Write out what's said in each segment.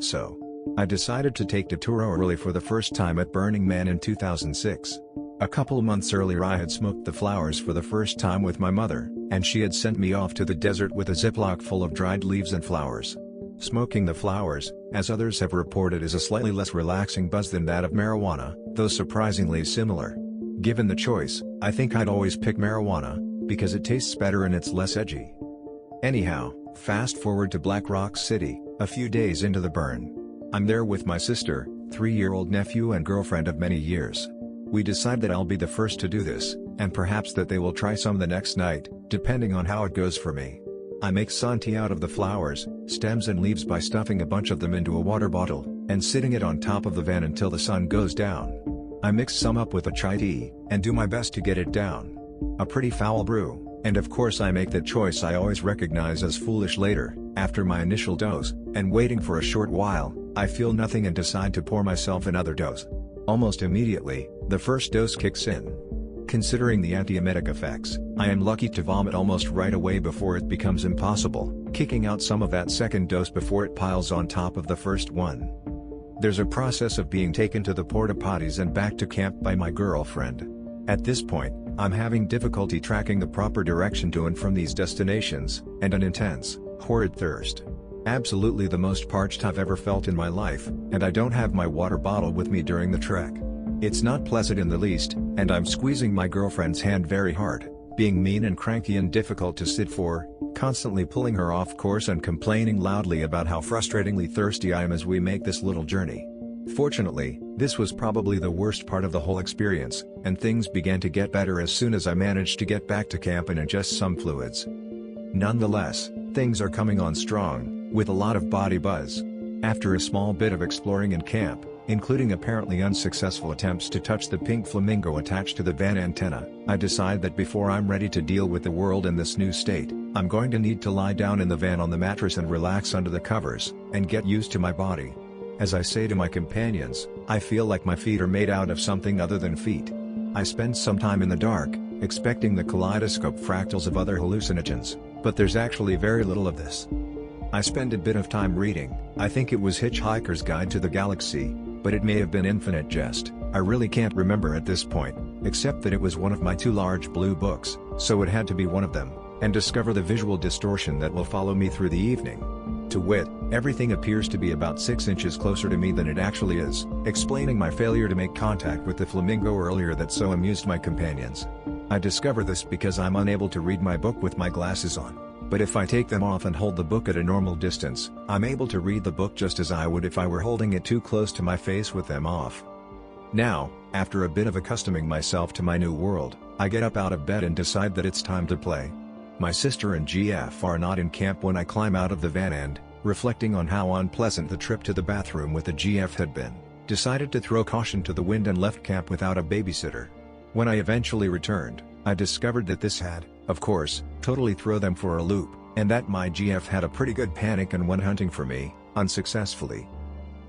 So I decided to take Datura early for the first time at Burning Man in 2006. A couple months earlier I had smoked the flowers for the first time with my mother, and she had sent me off to the desert with a Ziploc full of dried leaves and flowers. Smoking the flowers, as others have reported, is a slightly less relaxing buzz than that of marijuana, though surprisingly similar. Given the choice, I think I'd always pick marijuana, because it tastes better and it's less edgy. Anyhow, fast forward to Black Rock City, a few days into the burn. I'm there with my sister, 3-year-old nephew and girlfriend of many years. We decide that I'll be the first to do this, and perhaps that they will try some the next night, depending on how it goes for me. I make sun tea out of the flowers, stems and leaves by stuffing a bunch of them into a water bottle, and sitting it on top of the van until the sun goes down. I mix some up with a chai tea, and do my best to get it down. A pretty foul brew, and of course I make that choice I always recognize as foolish later, after my initial dose, and waiting for a short while, I feel nothing and decide to pour myself another dose. Almost immediately, the first dose kicks in. Considering the antiemetic effects, I am lucky to vomit almost right away before it becomes impossible, kicking out some of that second dose before it piles on top of the first one. There's a process of being taken to the porta potties and back to camp by my girlfriend. At this point, I'm having difficulty tracking the proper direction to and from these destinations, and an intense, horrid thirst. Absolutely the most parched I've ever felt in my life, and I don't have my water bottle with me during the trek. It's not pleasant in the least, and I'm squeezing my girlfriend's hand very hard, being mean and cranky and difficult to sit for, constantly pulling her off course and complaining loudly about how frustratingly thirsty I am as we make this little journey. Fortunately, this was probably the worst part of the whole experience, and things began to get better as soon as I managed to get back to camp and ingest some fluids. Nonetheless, things are coming on strong, with a lot of body buzz. After a small bit of exploring in camp, including apparently unsuccessful attempts to touch the pink flamingo attached to the van antenna, I decide that before I'm ready to deal with the world in this new state, I'm going to need to lie down in the van on the mattress and relax under the covers, and get used to my body. As I say to my companions, I feel like my feet are made out of something other than feet. I spend some time in the dark, expecting the kaleidoscope fractals of other hallucinogens, but there's actually very little of this. I spend a bit of time reading, I think it was Hitchhiker's Guide to the Galaxy, but it may have been Infinite Jest, I really can't remember at this point, except that it was one of my 2 large blue books, so it had to be one of them, and discover the visual distortion that will follow me through the evening. To wit, everything appears to be about 6 inches closer to me than it actually is, explaining my failure to make contact with the flamingo earlier that so amused my companions. I discover this because I'm unable to read my book with my glasses on. But if I take them off and hold the book at a normal distance, I'm able to read the book just as I would if I were holding it too close to my face with them off. Now, after a bit of accustoming myself to my new world, I get up out of bed and decide that it's time to play. My sister and GF are not in camp when I climb out of the van and, reflecting on how unpleasant the trip to the bathroom with the GF had been, decided to throw caution to the wind and left camp without a babysitter. When I eventually returned, I discovered that this had, of course, totally thrown them for a loop, and that my GF had a pretty good panic and went hunting for me, unsuccessfully.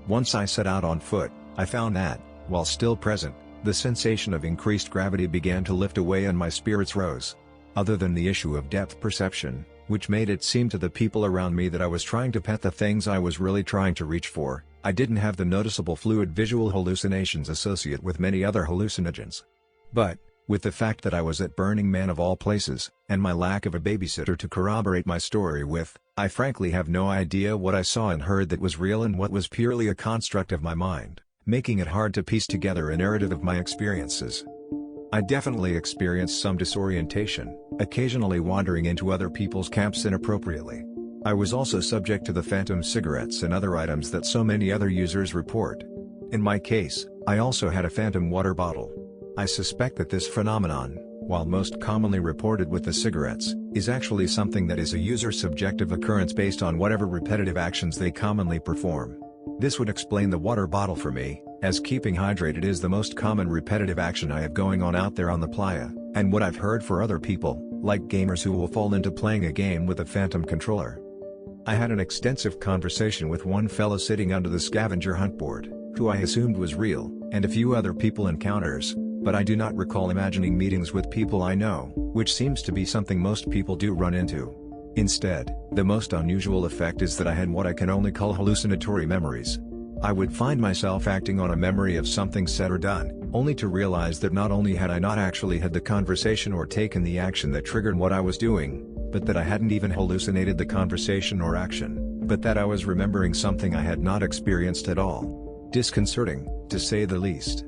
Once I set out on foot, I found that, while still present, the sensation of increased gravity began to lift away and my spirits rose. Other than the issue of depth perception, which made it seem to the people around me that I was trying to pet the things I was really trying to reach for, I didn't have the noticeable fluid visual hallucinations associated with many other hallucinogens. But, with the fact that I was at Burning Man of all places, and my lack of a babysitter to corroborate my story with, I frankly have no idea what I saw and heard that was real and what was purely a construct of my mind, making it hard to piece together a narrative of my experiences. I definitely experienced some disorientation, occasionally wandering into other people's camps inappropriately. I was also subject to the phantom cigarettes and other items that so many other users report. In my case, I also had a phantom water bottle. I suspect that this phenomenon, while most commonly reported with the cigarettes, is actually something that is a user's subjective occurrence based on whatever repetitive actions they commonly perform. This would explain the water bottle for me, as keeping hydrated is the most common repetitive action I have going on out there on the playa, and what I've heard for other people, like gamers who will fall into playing a game with a phantom controller. I had an extensive conversation with one fellow sitting under the scavenger hunt board, who I assumed was real, and a few other people encounters, but I do not recall imagining meetings with people I know, which seems to be something most people do run into. Instead, the most unusual effect is that I had what I can only call hallucinatory memories. I would find myself acting on a memory of something said or done, only to realize that not only had I not actually had the conversation or taken the action that triggered what I was doing, but that I hadn't even hallucinated the conversation or action, but that I was remembering something I had not experienced at all. Disconcerting, to say the least.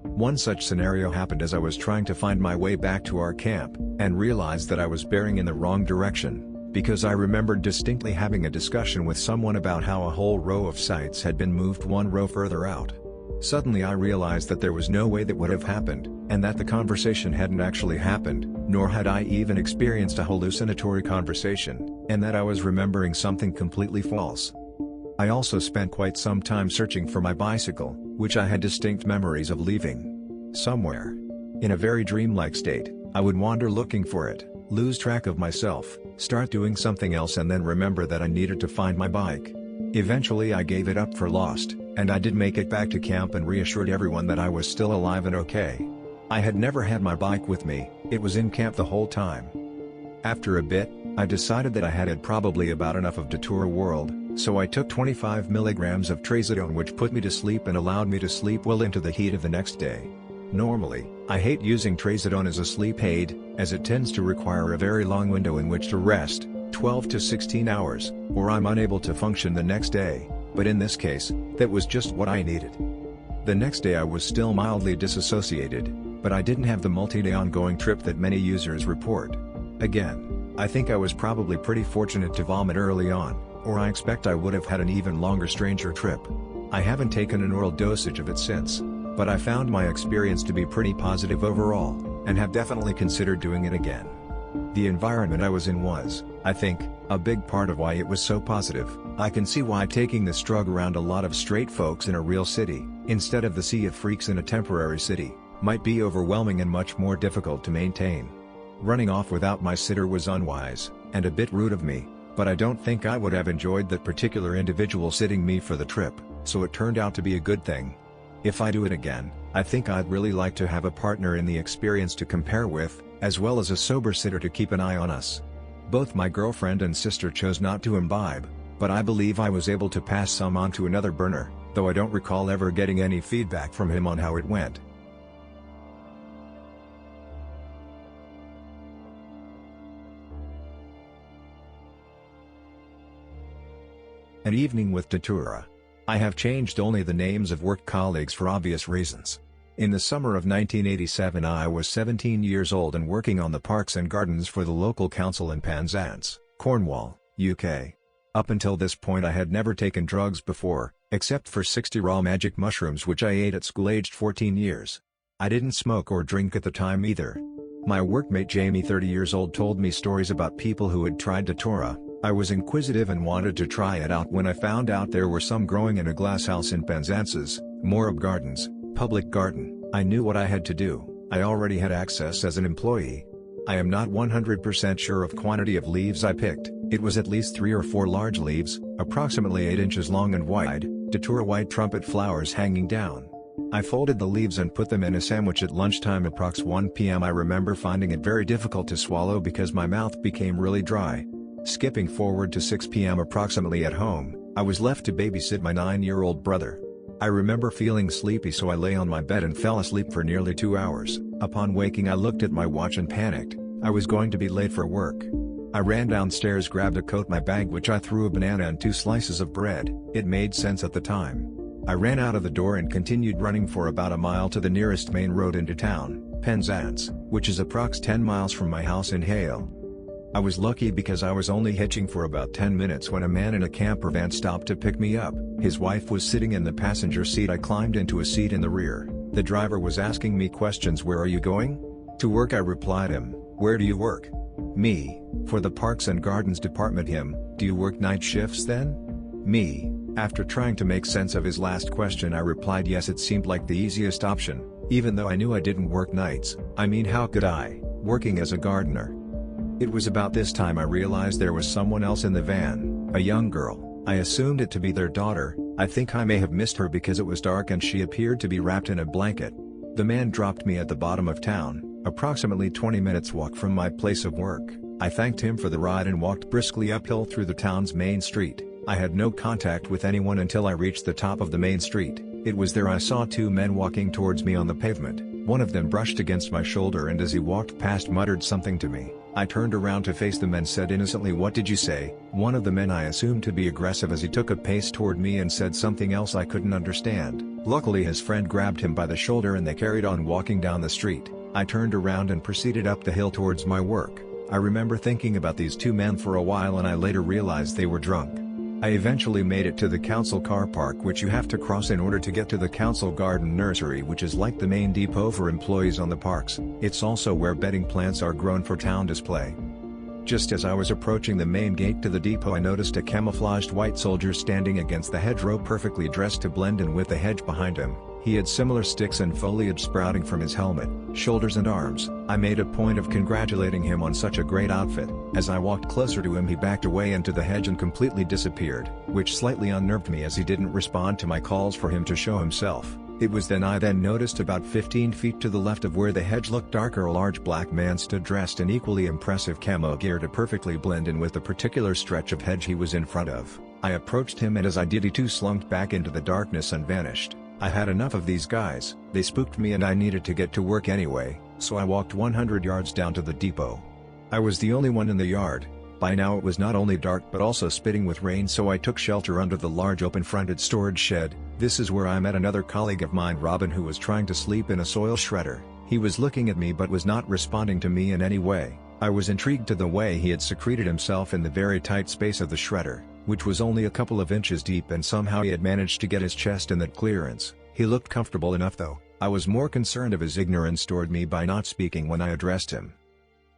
One such scenario happened as I was trying to find my way back to our camp, and realized that I was bearing in the wrong direction, because I remembered distinctly having a discussion with someone about how a whole row of sites had been moved one row further out. Suddenly I realized that there was no way that would have happened, and that the conversation hadn't actually happened, nor had I even experienced a hallucinatory conversation, and that I was remembering something completely false. I also spent quite some time searching for my bicycle, which I had distinct memories of leaving somewhere. In a very dreamlike state, I would wander looking for it, lose track of myself, start doing something else, and then remember that I needed to find my bike. Eventually I gave it up for lost, and I did make it back to camp and reassured everyone that I was still alive and okay. I had never had my bike with me, it was in camp the whole time. After a bit, I decided that I had probably about enough of Datura world, so I took 25 milligrams of trazodone, which put me to sleep and allowed me to sleep well into the heat of the next day. Normally, I hate using trazodone as a sleep aid, as it tends to require a very long window in which to rest, 12 to 16 hours, or I'm unable to function the next day, but in this case, that was just what I needed. The next day I was still mildly disassociated, but I didn't have the multi-day ongoing trip that many users report. Again, I think I was probably pretty fortunate to vomit early on, or I expect I would have had an even longer stranger trip. I haven't taken an oral dosage of it since, but I found my experience to be pretty positive overall, and have definitely considered doing it again. The environment I was in was, I think, a big part of why it was so positive. I can see why taking this drug around a lot of straight folks in a real city, instead of the sea of freaks in a temporary city, might be overwhelming and much more difficult to maintain. Running off without my sitter was unwise, and a bit rude of me, but I don't think I would have enjoyed that particular individual sitting me for the trip, so it turned out to be a good thing. If I do it again, I think I'd really like to have a partner in the experience to compare with, as well as a sober sitter to keep an eye on us. Both my girlfriend and sister chose not to imbibe, but I believe I was able to pass some on to another burner, though I don't recall ever getting any feedback from him on how it went. An evening with Datura. I have changed only the names of work colleagues for obvious reasons. In the summer of 1987 I was 17 years old and working on the parks and gardens for the local council in Penzance, Cornwall, UK. Up until this point I had never taken drugs before, except for 60 raw magic mushrooms which I ate at school aged 14 years. I didn't smoke or drink at the time either. My workmate Jamie, 30 years old, told me stories about people who had tried Datura. I was inquisitive and wanted to try it out when I found out there were some growing in a glasshouse in Penzance's Morab Gardens, public garden. I knew what I had to do. I already had access as an employee. I am not 100% sure of quantity of leaves I picked. It was at least 3 or 4 large leaves, approximately 8 inches long and wide, Datura white trumpet flowers hanging down. I folded the leaves and put them in a sandwich at lunchtime approx 1 p.m. I remember finding it very difficult to swallow because my mouth became really dry. Skipping forward to 6 p.m. approximately at home, I was left to babysit my 9-year-old brother. I remember feeling sleepy, so I lay on my bed and fell asleep for nearly 2 hours. Upon waking I looked at my watch and panicked. I was going to be late for work. I ran downstairs, grabbed a coat, my bag, which I threw a banana and 2 slices of bread. It made sense at the time. I ran out of the door and continued running for about a mile to the nearest main road into town, Penzance, which is approx 10 miles from my house in Hale. I was lucky because I was only hitching for about 10 minutes when a man in a camper van stopped to pick me up. His wife was sitting in the passenger seat. I climbed into a seat in the rear. The driver was asking me questions. "Where are you going?" "To work," I replied him. "Where do you work?" "Me, for the Parks and Gardens Department." "Him, do you work night shifts then?" "Me." After trying to make sense of his last question I replied yes. It seemed like the easiest option, even though I knew I didn't work nights. I mean, how could I, working as a gardener? It was about this time I realized there was someone else in the van, a young girl. I assumed it to be their daughter. I think I may have missed her because it was dark and she appeared to be wrapped in a blanket. The man dropped me at the bottom of town, approximately 20 minutes walk from my place of work. I thanked him for the ride and walked briskly uphill through the town's main street. I had no contact with anyone until I reached the top of the main street. It was there I saw two men walking towards me on the pavement. One of them brushed against my shoulder and as he walked past muttered something to me. I turned around to face them and said innocently, "What did you say?" One of the men I assumed to be aggressive as he took a pace toward me and said something else I couldn't understand. Luckily his friend grabbed him by the shoulder and they carried on walking down the street. I turned around and proceeded up the hill towards my work. I remember thinking about these two men for a while and I later realized they were drunk. I eventually made it to the council car park, which you have to cross in order to get to the council garden nursery, which is like the main depot for employees on the parks. It's also where bedding plants are grown for town display. Just as I was approaching the main gate to the depot, I noticed a camouflaged white soldier standing against the hedgerow, perfectly dressed to blend in with the hedge behind him. He had similar sticks and foliage sprouting from his helmet, shoulders and arms. I made a point of congratulating him on such a great outfit. As I walked closer to him, he backed away into the hedge and completely disappeared, which slightly unnerved me as he didn't respond to my calls for him to show himself. It was then I noticed about 15 feet to the left of where the hedge looked darker, a large black man stood dressed in equally impressive camo gear to perfectly blend in with the particular stretch of hedge he was in front of. I approached him and as I did he too slunk back into the darkness and vanished. I had enough of these guys. They spooked me and I needed to get to work anyway, so I walked 100 yards down to the depot. I was the only one in the yard. By now it was not only dark but also spitting with rain, so I took shelter under the large open-fronted storage shed. This is where I met another colleague of mine, Robin, who was trying to sleep in a soil shredder. He was looking at me but was not responding to me in any way. I was intrigued to the way he had secreted himself in the very tight space of the shredder, which was only a couple of inches deep, and somehow he had managed to get his chest in that clearance. He looked comfortable enough though. I was more concerned of his ignorance toward me by not speaking when I addressed him.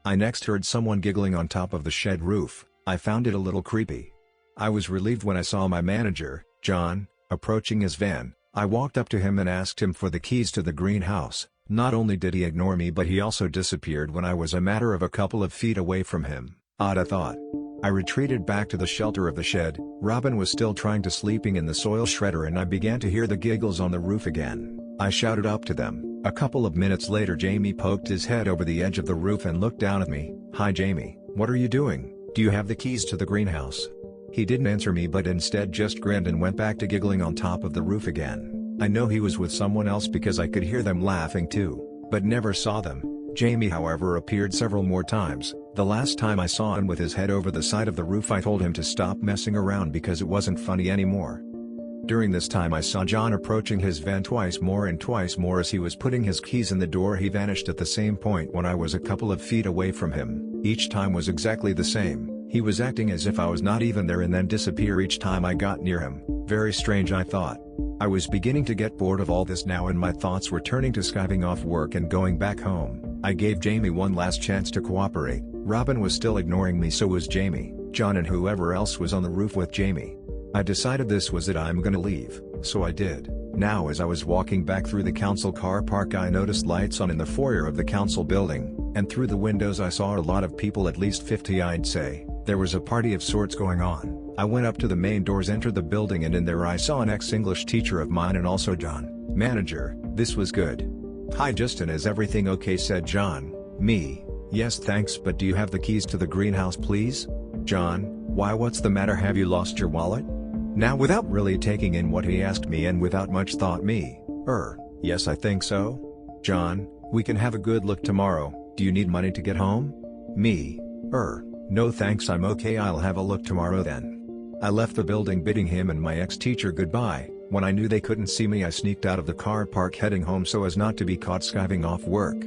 I next heard someone giggling on top of the shed roof. I found it a little creepy. I was relieved when I saw my manager, John, approaching his van. I walked up to him and asked him for the keys to the greenhouse. Not only did he ignore me, but he also disappeared when I was a matter of a couple of feet away from him. Odd, I thought. I retreated back to the shelter of the shed. Robin was still trying to sleeping in the soil shredder and I began to hear the giggles on the roof again. I shouted up to them. A couple of minutes later Jamie poked his head over the edge of the roof and looked down at me. "Hi Jamie, what are you doing? Do you have the keys to the greenhouse?" He didn't answer me but instead just grinned and went back to giggling on top of the roof again. I know he was with someone else because I could hear them laughing too, but never saw them. Jamie, however, appeared several more times. The last time I saw him with his head over the side of the roof, I told him to stop messing around because it wasn't funny anymore. During this time I saw John approaching his van twice more, and twice more as he was putting his keys in the door he vanished at the same point when I was a couple of feet away from him. Each time was exactly the same. He was acting as if I was not even there and then disappear each time I got near him. Very strange, I thought. I was beginning to get bored of all this now and my thoughts were turning to skiving off work and going back home. I gave Jamie one last chance to cooperate. Robin was still ignoring me, so was Jamie, John and whoever else was on the roof with Jamie. I decided this was it, I'm gonna leave, so I did. Now as I was walking back through the council car park I noticed lights on in the foyer of the council building, and through the windows I saw a lot of people, at least 50 I'd say. There was a party of sorts going on. I went up to the main doors, entered the building, and in there I saw an ex-English teacher of mine and also John. "Manager, this was good." "Hi Justin, is everything okay?" said John. Me: "Yes thanks, but do you have the keys to the greenhouse please?" John: "Why, what's the matter, have you lost your wallet?" Now without really taking in what he asked me and without much thought, me: Yes I think so." John: "We can have a good look tomorrow. Do you need money to get home?" Me: No thanks, I'm okay, I'll have a look tomorrow then." I left the building bidding him and my ex-teacher goodbye. When I knew they couldn't see me I sneaked out of the car park heading home so as not to be caught skiving off work.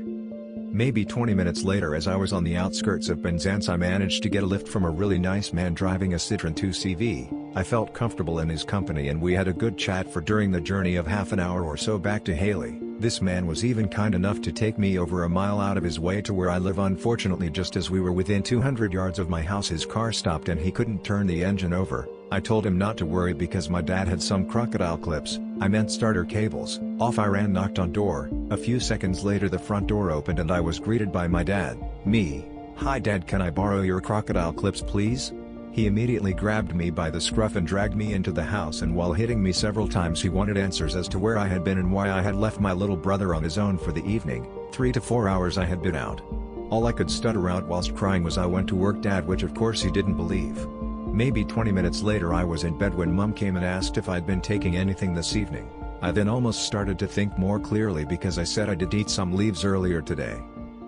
Maybe 20 minutes later, as I was on the outskirts of Penzance, I managed to get a lift from a really nice man driving a Citroen 2CV. I felt comfortable in his company and we had a good chat for during the journey of half an hour or so back to Haley. This man was even kind enough to take me over a mile out of his way to where I live. Unfortunately, just as we were within 200 yards of my house, his car stopped and he couldn't turn the engine over. I told him not to worry because my dad had some crocodile clips, I meant starter cables. Off I ran, knocked on door. A few seconds later the front door opened and I was greeted by my dad. Me: "Hi Dad, can I borrow your crocodile clips please?" He immediately grabbed me by the scruff and dragged me into the house, and while hitting me several times he wanted answers as to where I had been and why I had left my little brother on his own for the evening. 3 to 4 hours I had been out. All I could stutter out whilst crying was "I went to work, Dad," which of course he didn't believe. Maybe 20 minutes later I was in bed when Mum came and asked if I'd been taking anything this evening. I then almost started to think more clearly because I said I did eat some leaves earlier today.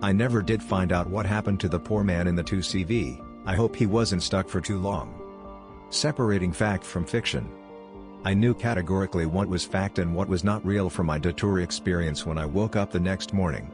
I never did find out what happened to the poor man in the 2CV, I hope he wasn't stuck for too long. Separating fact from fiction. I knew categorically what was fact and what was not real from my Datura experience when I woke up the next morning.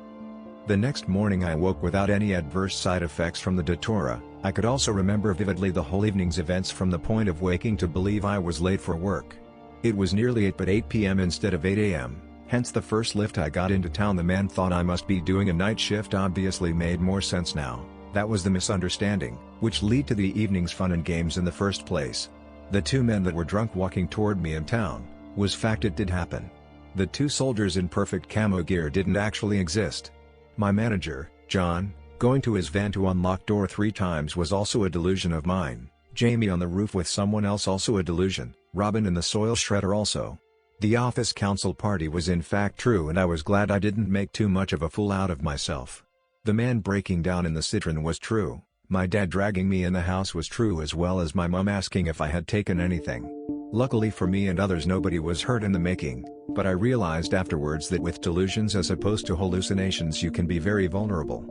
The next morning I woke without any adverse side effects from the Datura. I could also remember vividly the whole evening's events from the point of waking to believe I was late for work. It was nearly 8 but 8 p.m. instead of 8 a.m., hence the first lift I got into town. The man thought I must be doing a night shift obviously made more sense now. That was the misunderstanding, which led to the evening's fun and games in the first place. The two men that were drunk walking toward me in town, was fact, it did happen. The two soldiers in perfect camo gear didn't actually exist. My manager, John, going to his van to unlock door 3 times was also a delusion of mine. Jamie on the roof with someone else also a delusion. Robin in the soil shredder also. The office council party was in fact true and I was glad I didn't make too much of a fool out of myself. The man breaking down in the citron was true. My dad dragging me in the house was true, as well as my mum asking if I had taken anything. Luckily for me and others nobody was hurt in the making, but I realized afterwards that with delusions as opposed to hallucinations you can be very vulnerable.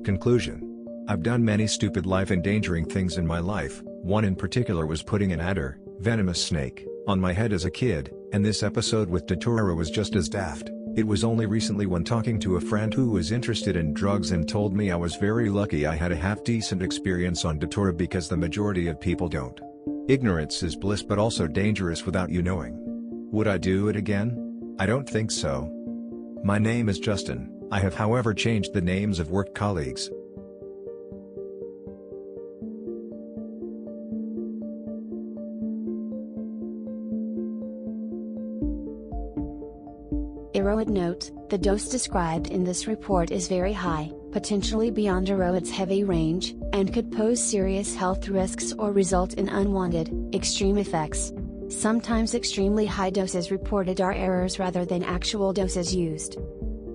Conclusion. I've done many stupid life-endangering things in my life. One in particular was putting an adder, venomous snake, on my head as a kid, and this episode with Datura was just as daft. It was only recently when talking to a friend who was interested in drugs and told me I was very lucky I had a half-decent experience on Datura because the majority of people don't. Ignorance is bliss but also dangerous without you knowing. Would I do it again? I don't think so. My name is Justin. I have however changed the names of work colleagues. Erowid note, the dose described in this report is very high, potentially beyond Erowid's heavy range, and could pose serious health risks or result in unwanted, extreme effects. Sometimes extremely high doses reported are errors rather than actual doses used.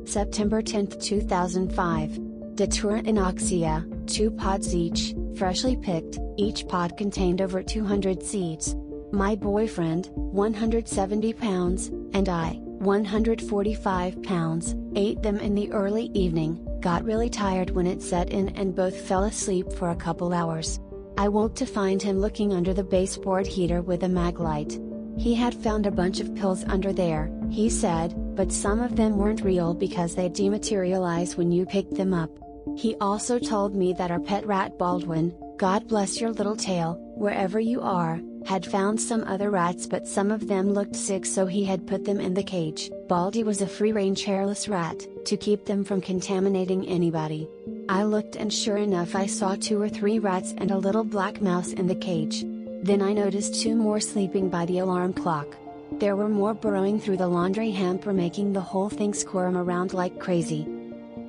September 10, 2005. Datura inoxia, 2 pods each, freshly picked, each pod contained over 200 seeds. My boyfriend, 170 pounds, and I, 145 pounds, ate them in the early evening, got really tired when it set in and both fell asleep for a couple hours. I woke to find him looking under the baseboard heater with a mag light. He had found a bunch of pills under there, he said, but some of them weren't real because they dematerialize when you pick them up. He also told me that our pet rat Baldwin, God bless your little tail, wherever you are, had found some other rats but some of them looked sick so he had put them in the cage. Baldy was a free-range hairless rat, to keep them from contaminating anybody. I looked and sure enough I saw 2 or 3 rats and a little black mouse in the cage. Then I noticed 2 more sleeping by the alarm clock. There were more burrowing through the laundry hamper making the whole thing squirm around like crazy.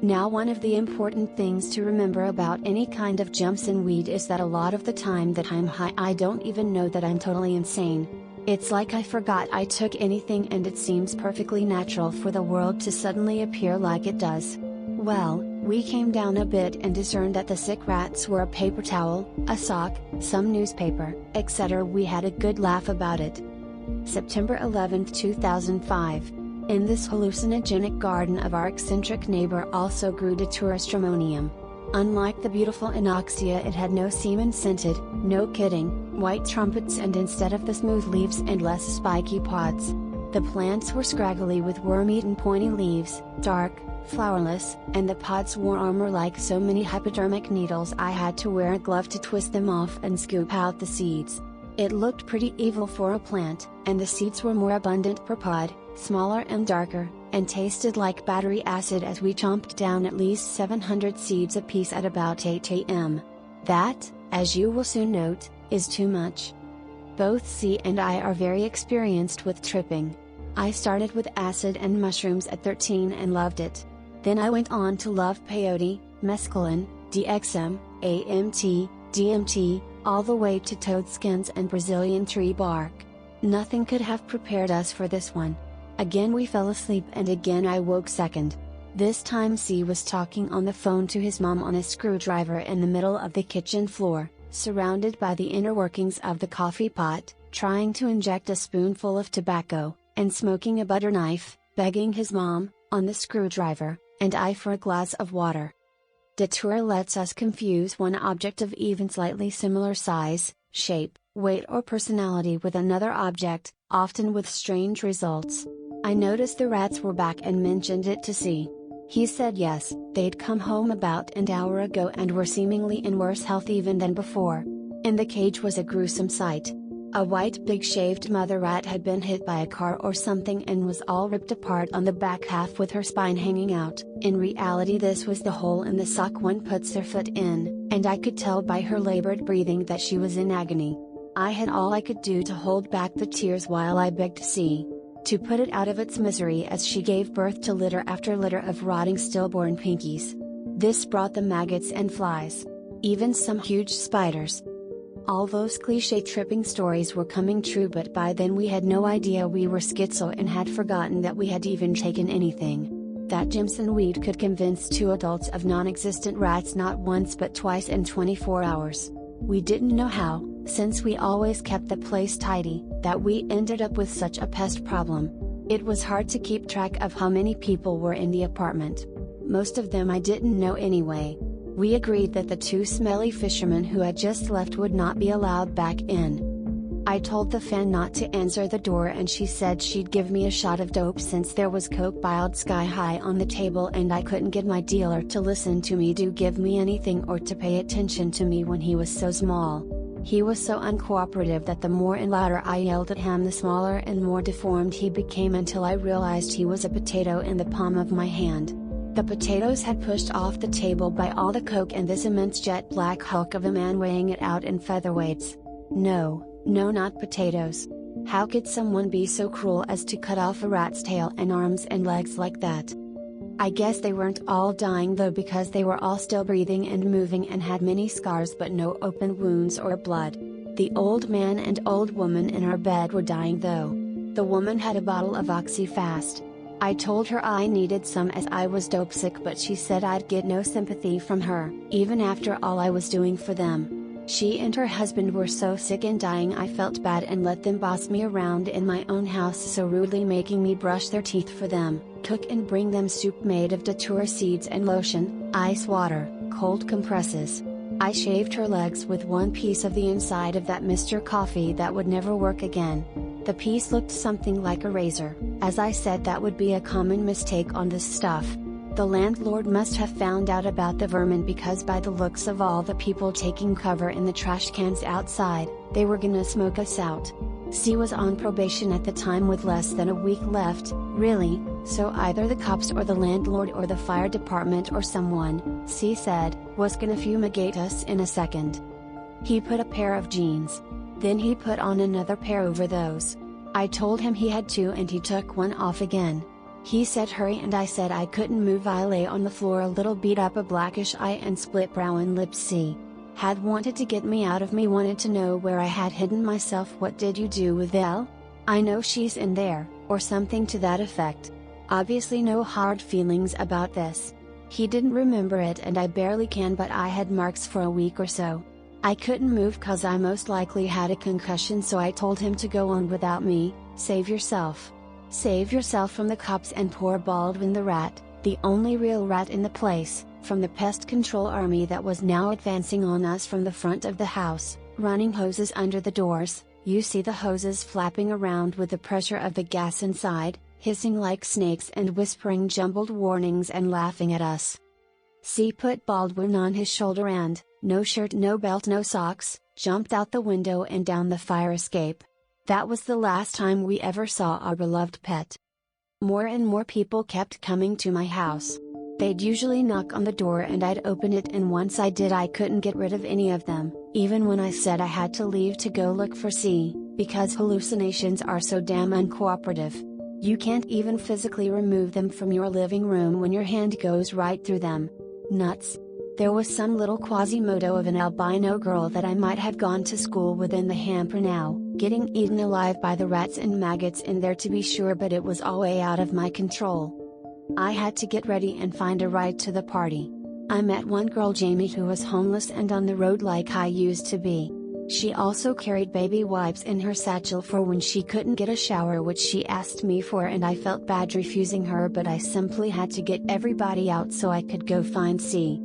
Now one of the important things to remember about any kind of jumps in weed is that a lot of the time that I'm high I don't even know that I'm totally insane. It's like I forgot I took anything and it seems perfectly natural for the world to suddenly appear like it does. Well, we came down a bit and discerned that the sick rats were a paper towel, a sock, some newspaper, etc. We had a good laugh about it. September 11, 2005. In this hallucinogenic garden of our eccentric neighbor also grew Datura stramonium. Unlike the beautiful inoxia it had no semen scented, no kidding, white trumpets and instead of the smooth leaves and less spiky pods. The plants were scraggly with worm-eaten pointy leaves, dark, flowerless, and the pods wore armor like so many hypodermic needles I had to wear a glove to twist them off and scoop out the seeds. It looked pretty evil for a plant, and the seeds were more abundant per pod, smaller and darker, and tasted like battery acid as we chomped down at least 700 seeds apiece at about 8 a.m. That, as you will soon note, is too much. Both C and I are very experienced with tripping. I started with acid and mushrooms at 13 and loved it. Then I went on to love peyote, mescaline, DXM, AMT, DMT, all the way to toad skins and Brazilian tree bark. Nothing could have prepared us for this one. Again we fell asleep and again I woke second. This time C was talking on the phone to his mom on a screwdriver in the middle of the kitchen floor, surrounded by the inner workings of the coffee pot, trying to inject a spoonful of tobacco, and smoking a butter knife, begging his mom, on the screwdriver, and I for a glass of water. Datura lets us confuse one object of even slightly similar size, shape, weight or personality with another object, often with strange results. I noticed the rats were back and mentioned it to C. He said yes, they'd come home about an hour ago and were seemingly in worse health even than before. In the cage was a gruesome sight. A white big shaved mother rat had been hit by a car or something and was all ripped apart on the back half with her spine hanging out. In reality this was the hole in the sock one puts their foot in, and I could tell by her labored breathing that she was in agony. I had all I could do to hold back the tears while I begged C to put it out of its misery as she gave birth to litter after litter of rotting stillborn pinkies. This brought the maggots and flies. Even some huge spiders. All those cliché tripping stories were coming true, but by then we had no idea we were schizo and had forgotten that we had even taken anything. That Jimson weed could convince 2 adults of non-existent rats not once but twice in 24 hours. We didn't know how, since we always kept the place tidy, that we ended up with such a pest problem. It was hard to keep track of how many people were in the apartment. Most of them I didn't know anyway. We agreed that the 2 smelly fishermen who had just left would not be allowed back in. I told the fan not to answer the door and she said she'd give me a shot of dope since there was coke biled sky high on the table and I couldn't get my dealer to listen to me do give me anything or to pay attention to me when he was so small. He was so uncooperative that the more and louder I yelled at him the smaller and more deformed he became until I realized he was a potato in the palm of my hand. The potatoes had pushed off the table by all the coke and this immense jet black hulk of a man weighing it out in featherweights. No, not potatoes. How could someone be so cruel as to cut off a rat's tail and arms and legs like that? I guess they weren't all dying though because they were all still breathing and moving and had many scars but no open wounds or blood. The old man and old woman in our bed were dying though. The woman had a bottle of Oxyfast. I told her I needed some as I was dope sick, but she said I'd get no sympathy from her, even after all I was doing for them. She and her husband were so sick and dying I felt bad and let them boss me around in my own house so rudely, making me brush their teeth for them, cook and bring them soup made of Datura seeds and lotion, ice water, cold compresses. I shaved her legs with one piece of the inside of that Mr. Coffee that would never work again. The piece looked something like a razor. As I said, that would be a common mistake on this stuff. The landlord must have found out about the vermin because by the looks of all the people taking cover in the trash cans outside, they were gonna smoke us out. C was on probation at the time with less than a week left, really, so either the cops or the landlord or the fire department or someone, C said, was gonna fumigate us in a second. He put a pair of jeans. Then he put on another pair over those. I told him he had 2 and he took one off again. He said hurry and I said I couldn't move. I lay on the floor a little beat up, a blackish eye and split brow and lips. C had wanted to get me out of me, wanted to know where I had hidden myself. What did you do with Elle? I know she's in there, or something to that effect. Obviously no hard feelings about this. He didn't remember it and I barely can, but I had marks for a week or so. I couldn't move cause I most likely had a concussion, so I told him to go on without me. Save yourself. Save yourself from the cops and poor Baldwin the rat, the only real rat in the place, from the pest control army that was now advancing on us from the front of the house, running hoses under the doors. You see the hoses flapping around with the pressure of the gas inside, hissing like snakes and whispering jumbled warnings and laughing at us. C put Baldwin on his shoulder and, no shirt, no belt, no socks, jumped out the window and down the fire escape. That was the last time we ever saw our beloved pet. More and more people kept coming to my house. They'd usually knock on the door and I'd open it, and once I did I couldn't get rid of any of them, even when I said I had to leave to go look for C, because hallucinations are so damn uncooperative. You can't even physically remove them from your living room when your hand goes right through them. Nuts. There was some little Quasimodo of an albino girl that I might have gone to school with in the hamper now, getting eaten alive by the rats and maggots in there to be sure, but it was all way out of my control. I had to get ready and find a ride to the party. I met one girl, Jamie, who was homeless and on the road like I used to be. She also carried baby wipes in her satchel for when she couldn't get a shower, which she asked me for, and I felt bad refusing her, but I simply had to get everybody out so I could go find C,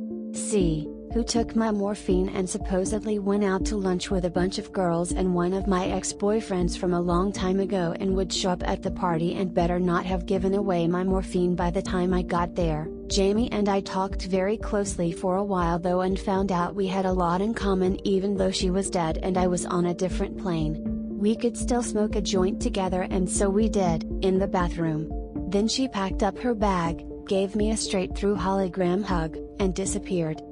who took my morphine and supposedly went out to lunch with a bunch of girls and one of my ex-boyfriends from a long time ago and would show up at the party and better not have given away my morphine by the time I got there. Jamie and I talked very closely for a while though and found out we had a lot in common, even though she was dead and I was on a different plane. We could still smoke a joint together, and so we did, in the bathroom. Then she packed up her bag, gave me a straight-through hologram hug, and disappeared.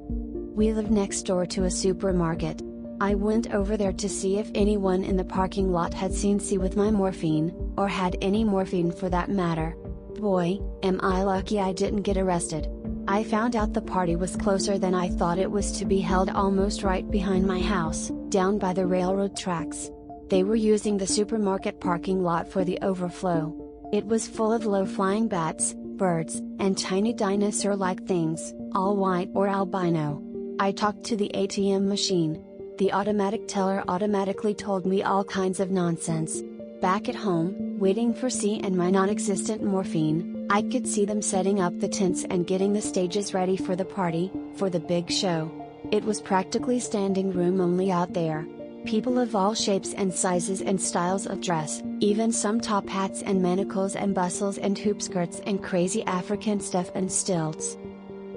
We lived next door to a supermarket. I went over there to see if anyone in the parking lot had seen C with my morphine, or had any morphine for that matter. Boy, am I lucky I didn't get arrested. I found out the party was closer than I thought it was to be held, almost right behind my house, down by the railroad tracks. They were using the supermarket parking lot for the overflow. It was full of low-flying bats, birds, and tiny dinosaur-like things, all white or albino. I talked to the ATM machine. The automatic teller automatically told me all kinds of nonsense. Back at home, waiting for C and my non-existent morphine, I could see them setting up the tents and getting the stages ready for the party, for the big show. It was practically standing room only out there. People of all shapes and sizes and styles of dress, even some top hats and manacles and bustles and hoop skirts and crazy African stuff and stilts.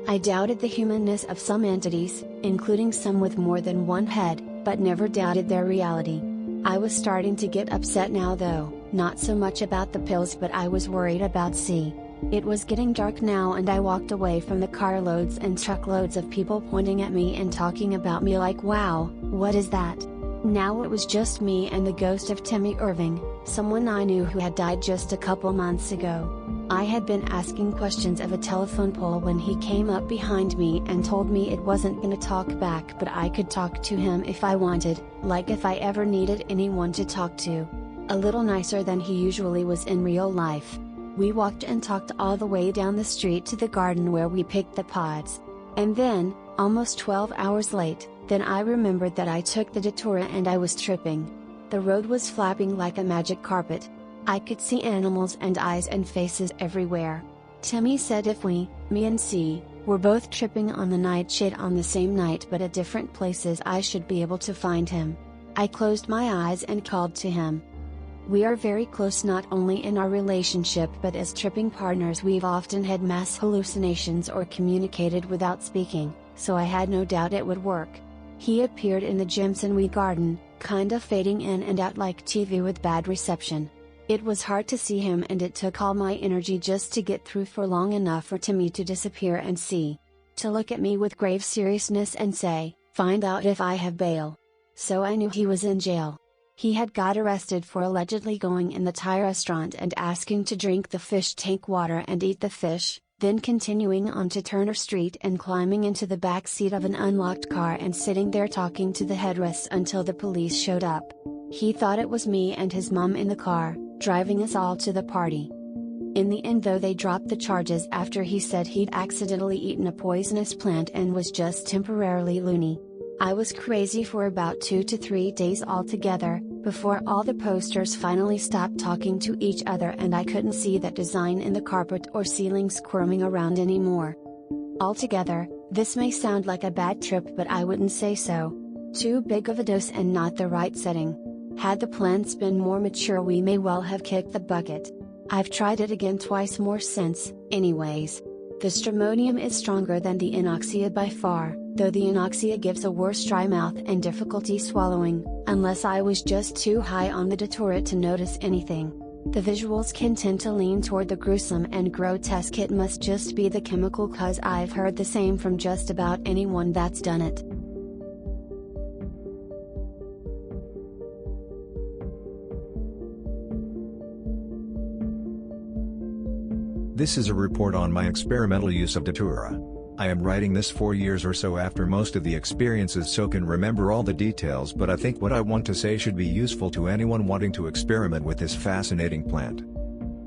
I doubted the humanness of some entities, including some with more than one head, but never doubted their reality. I was starting to get upset now though, not so much about the pills, but I was worried about C. It was getting dark now and I walked away from the carloads and truckloads of people pointing at me and talking about me like, wow, what is that? Now it was just me and the ghost of Timmy Irving, someone I knew who had died just a couple months ago. I had been asking questions of a telephone pole when he came up behind me and told me it wasn't gonna talk back, but I could talk to him if I wanted, like if I ever needed anyone to talk to. A little nicer than he usually was in real life. We walked and talked all the way down the street to the garden where we picked the pods. And then, almost 12 hours late, then I remembered that I took the Datura and I was tripping. The road was flapping like a magic carpet. I could see animals and eyes and faces everywhere. Timmy said if me and C, were both tripping on the nightshade on the same night but at different places, I should be able to find him. I closed my eyes and called to him. We are very close not only in our relationship but as tripping partners. We've often had mass hallucinations or communicated without speaking, so I had no doubt it would work. He appeared in the Jimsonwee garden, kinda fading in and out like TV with bad reception. It was hard to see him and it took all my energy just to get through for long enough for Timmy to disappear and C to look at me with grave seriousness and say, "Find out if I have bail." So I knew he was in jail. He had got arrested for allegedly going in the Thai restaurant and asking to drink the fish tank water and eat the fish, then continuing on to Turner Street and climbing into the back seat of an unlocked car and sitting there talking to the headrests until the police showed up. He thought it was me and his mom in the car, driving us all to the party. In the end though, they dropped the charges after he said he'd accidentally eaten a poisonous plant and was just temporarily loony. I was crazy for about 2 to 3 days altogether, before all the posters finally stopped talking to each other and I couldn't see that design in the carpet or ceiling squirming around anymore. Altogether, this may sound like a bad trip, but I wouldn't say so. Too big of a dose and not the right setting. Had the plants been more mature, we may well have kicked the bucket. I've tried it again twice more since, anyways. The stramonium is stronger than the anoxia by far, though the anoxia gives a worse dry mouth and difficulty swallowing, unless I was just too high on the Datura to notice anything. The visuals can tend to lean toward the gruesome and grotesque. It must just be the chemical, 'cause I've heard the same from just about anyone that's done it. This is a report on my experimental use of Datura. I am writing this 4 years or so after most of the experiences, so can remember all the details, but I think what I want to say should be useful to anyone wanting to experiment with this fascinating plant.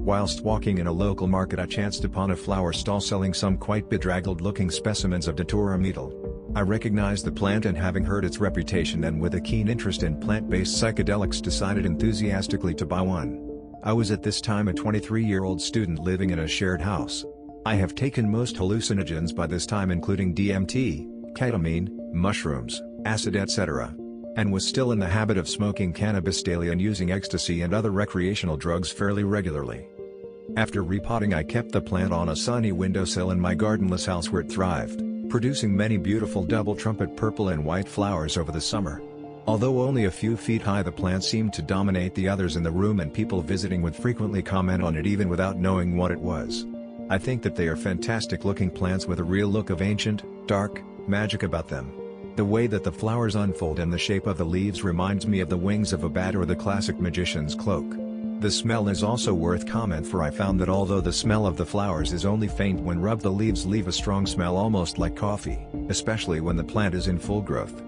Whilst walking in a local market I chanced upon a flower stall selling some quite bedraggled looking specimens of Datura beetle. I recognized the plant and having heard its reputation and with a keen interest in plant-based psychedelics decided enthusiastically to buy one. I was at this time a 23-year-old student living in a shared house. I have taken most hallucinogens by this time including DMT, ketamine, mushrooms, acid etc. and was still in the habit of smoking cannabis daily and using ecstasy and other recreational drugs fairly regularly. After repotting I kept the plant on a sunny windowsill in my gardenless house where it thrived, producing many beautiful double trumpet purple and white flowers over the summer. Although only a few feet high the plant seemed to dominate the others in the room and people visiting would frequently comment on it even without knowing what it was. I think that they are fantastic looking plants with a real look of ancient, dark, magic about them. The way that the flowers unfold and the shape of the leaves reminds me of the wings of a bat or the classic magician's cloak. The smell is also worth comment for I found that although the smell of the flowers is only faint when rubbed the leaves leave a strong smell almost like coffee, especially when the plant is in full growth.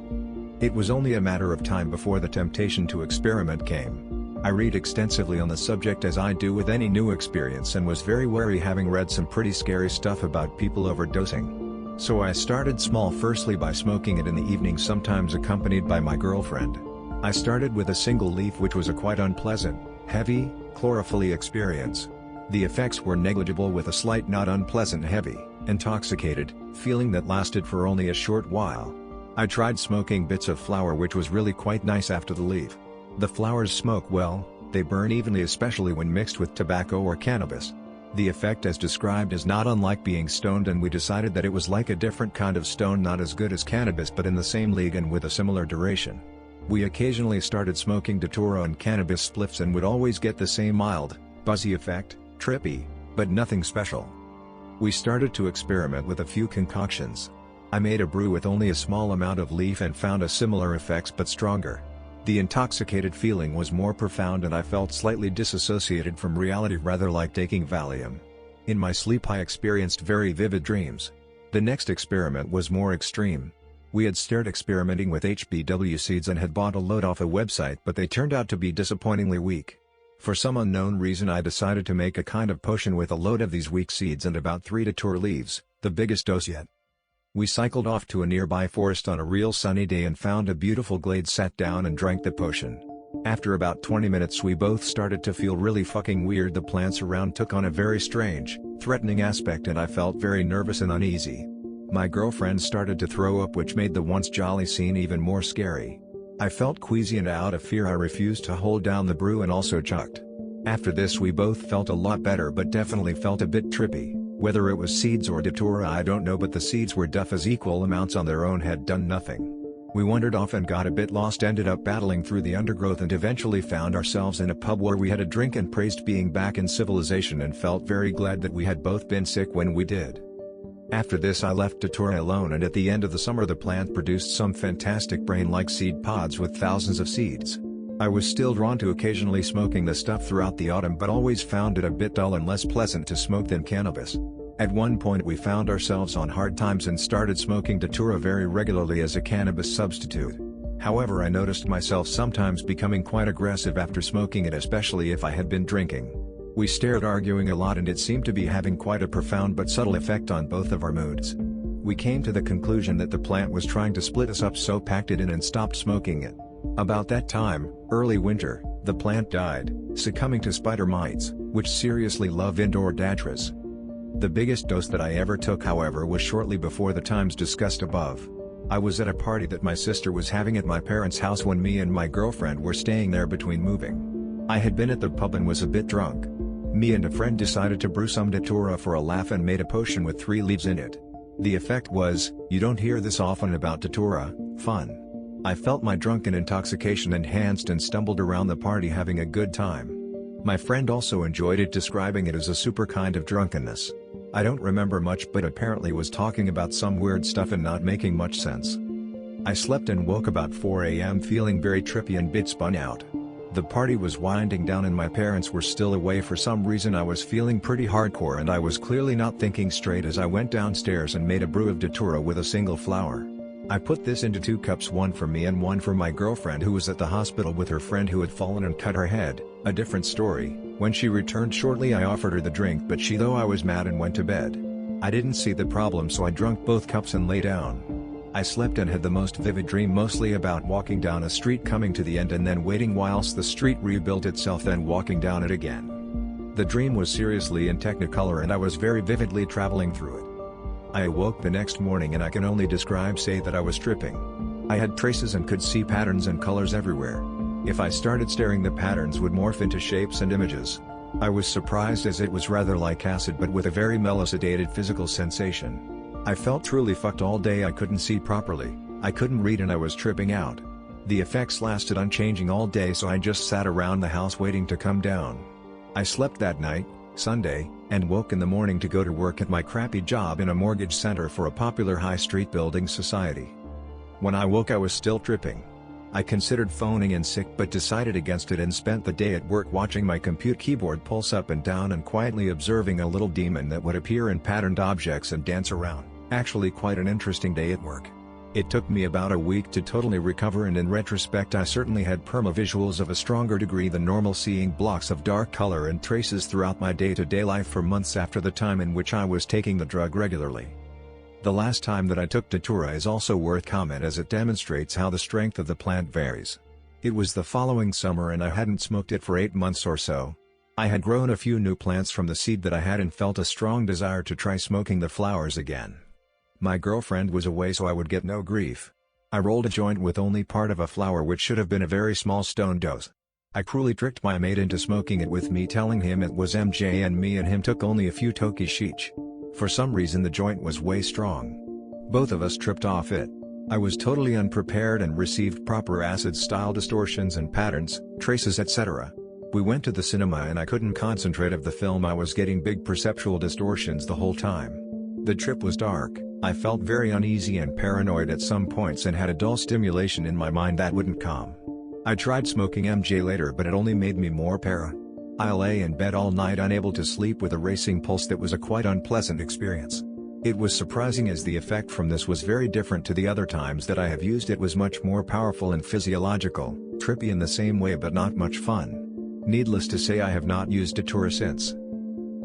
It was only a matter of time before the temptation to experiment came. I read extensively on the subject as I do with any new experience and was very wary having read some pretty scary stuff about people overdosing. So I started small firstly by smoking it in the evening sometimes accompanied by my girlfriend. I started with a single leaf which was a quite unpleasant, heavy, chlorophyll-y experience. The effects were negligible with a slight not unpleasant heavy, intoxicated, feeling that lasted for only a short while. I tried smoking bits of flower which was really quite nice after the leaf. The flowers smoke well, they burn evenly especially when mixed with tobacco or cannabis. The effect as described is not unlike being stoned and we decided that it was like a different kind of stone not as good as cannabis but in the same league and with a similar duration. We occasionally started smoking Datura and cannabis spliffs and would always get the same mild, buzzy effect, trippy, but nothing special. We started to experiment with a few concoctions. I made a brew with only a small amount of leaf and found a similar effects but stronger. The intoxicated feeling was more profound and I felt slightly disassociated from reality rather like taking Valium. In my sleep I experienced very vivid dreams. The next experiment was more extreme. We had started experimenting with HBW seeds and had bought a load off a website but they turned out to be disappointingly weak. For some unknown reason I decided to make a kind of potion with a load of these weak seeds and about 3 Datura leaves, the biggest dose yet. We cycled off to a nearby forest on a real sunny day and found a beautiful glade, sat down and drank the potion. After about 20 minutes we both started to feel really fucking weird. The plants around took on a very strange, threatening aspect and I felt very nervous and uneasy. My girlfriend started to throw up which made the once jolly scene even more scary. I felt queasy and out of fear I refused to hold down the brew and also chucked. After this we both felt a lot better but definitely felt a bit trippy. Whether it was seeds or Datura I don't know but the seeds were duff as equal amounts on their own had done nothing. We wandered off and got a bit lost, ended up battling through the undergrowth and eventually found ourselves in a pub where we had a drink and praised being back in civilization and felt very glad that we had both been sick when we did. After this I left Datura alone and at the end of the summer the plant produced some fantastic brain-like seed pods with thousands of seeds. I was still drawn to occasionally smoking the stuff throughout the autumn but always found it a bit dull and less pleasant to smoke than cannabis. At one point we found ourselves on hard times and started smoking Datura very regularly as a cannabis substitute. However I noticed myself sometimes becoming quite aggressive after smoking it, especially if I had been drinking. We started arguing a lot and it seemed to be having quite a profound but subtle effect on both of our moods. We came to the conclusion that the plant was trying to split us up, so packed it in and stopped smoking it. About that time, early winter, the plant died, succumbing to spider mites, which seriously love indoor Daturas. The biggest dose that I ever took however was shortly before the times discussed above. I was at a party that my sister was having at my parents' house when me and my girlfriend were staying there between moving. I had been at the pub and was a bit drunk. Me and a friend decided to brew some Datura for a laugh and made a potion with 3 leaves in it. The effect was, you don't hear this often about Datura, fun. I felt my drunken intoxication enhanced and stumbled around the party having a good time. My friend also enjoyed it, describing it as a super kind of drunkenness. I don't remember much but apparently was talking about some weird stuff and not making much sense. I slept and woke about 4 AM feeling very trippy and bit spun out. The party was winding down and my parents were still away. For some reason I was feeling pretty hardcore and I was clearly not thinking straight as I went downstairs and made a brew of Datura with a single flower. I put this into 2 cups, one for me and one for my girlfriend who was at the hospital with her friend who had fallen and cut her head. A different story. When she returned shortly I offered her the drink, but she though I was mad and went to bed. I didn't see the problem, so I drank both cups and lay down. I slept and had the most vivid dream, mostly about walking down a street, coming to the end and then waiting whilst the street rebuilt itself, then walking down it again. The dream was seriously in technicolor and I was very vividly traveling through it. I awoke the next morning and I can only say that I was tripping. I had traces and could see patterns and colors everywhere. If I started staring, the patterns would morph into shapes and images. I was surprised as it was rather like acid but with a very mellow sedated physical sensation. I felt truly fucked all day. I couldn't see properly, I couldn't read and I was tripping out. The effects lasted unchanging all day, so I just sat around the house waiting to come down. I slept that night, Sunday, and woke in the morning to go to work at my crappy job in a mortgage center for a popular high street building society. When I woke I was still tripping. I considered phoning in sick but decided against it and spent the day at work watching my compute keyboard pulse up and down and quietly observing a little demon that would appear in patterned objects and dance around. Actually quite an interesting day at work. It took me about a week to totally recover, and in retrospect I certainly had perma-visuals of a stronger degree than normal, seeing blocks of dark color and traces throughout my day-to-day life for months after the time in which I was taking the drug regularly. The last time that I took Datura is also worth comment as it demonstrates how the strength of the plant varies. It was the following summer and I hadn't smoked it for 8 months or so. I had grown a few new plants from the seed that I had and felt a strong desire to try smoking the flowers again. My girlfriend was away so I would get no grief. I rolled a joint with only part of a flower, which should have been a very small stone dose. I cruelly tricked my mate into smoking it with me, telling him it was MJ, and me and him took only a few tokis each. For some reason the joint was way strong. Both of us tripped off it. I was totally unprepared and received proper acid-style distortions and patterns, traces, etc. We went to the cinema and I couldn't concentrate of the film. I was getting big perceptual distortions the whole time. The trip was dark. I felt very uneasy and paranoid at some points and had a dull stimulation in my mind that wouldn't calm. I tried smoking MJ later but it only made me more para. I lay in bed all night unable to sleep with a racing pulse that was a quite unpleasant experience. It was surprising as the effect from this was very different to the other times that I have used it. Was much more powerful and physiological, trippy in the same way but not much fun. Needless to say I have not used Datura since.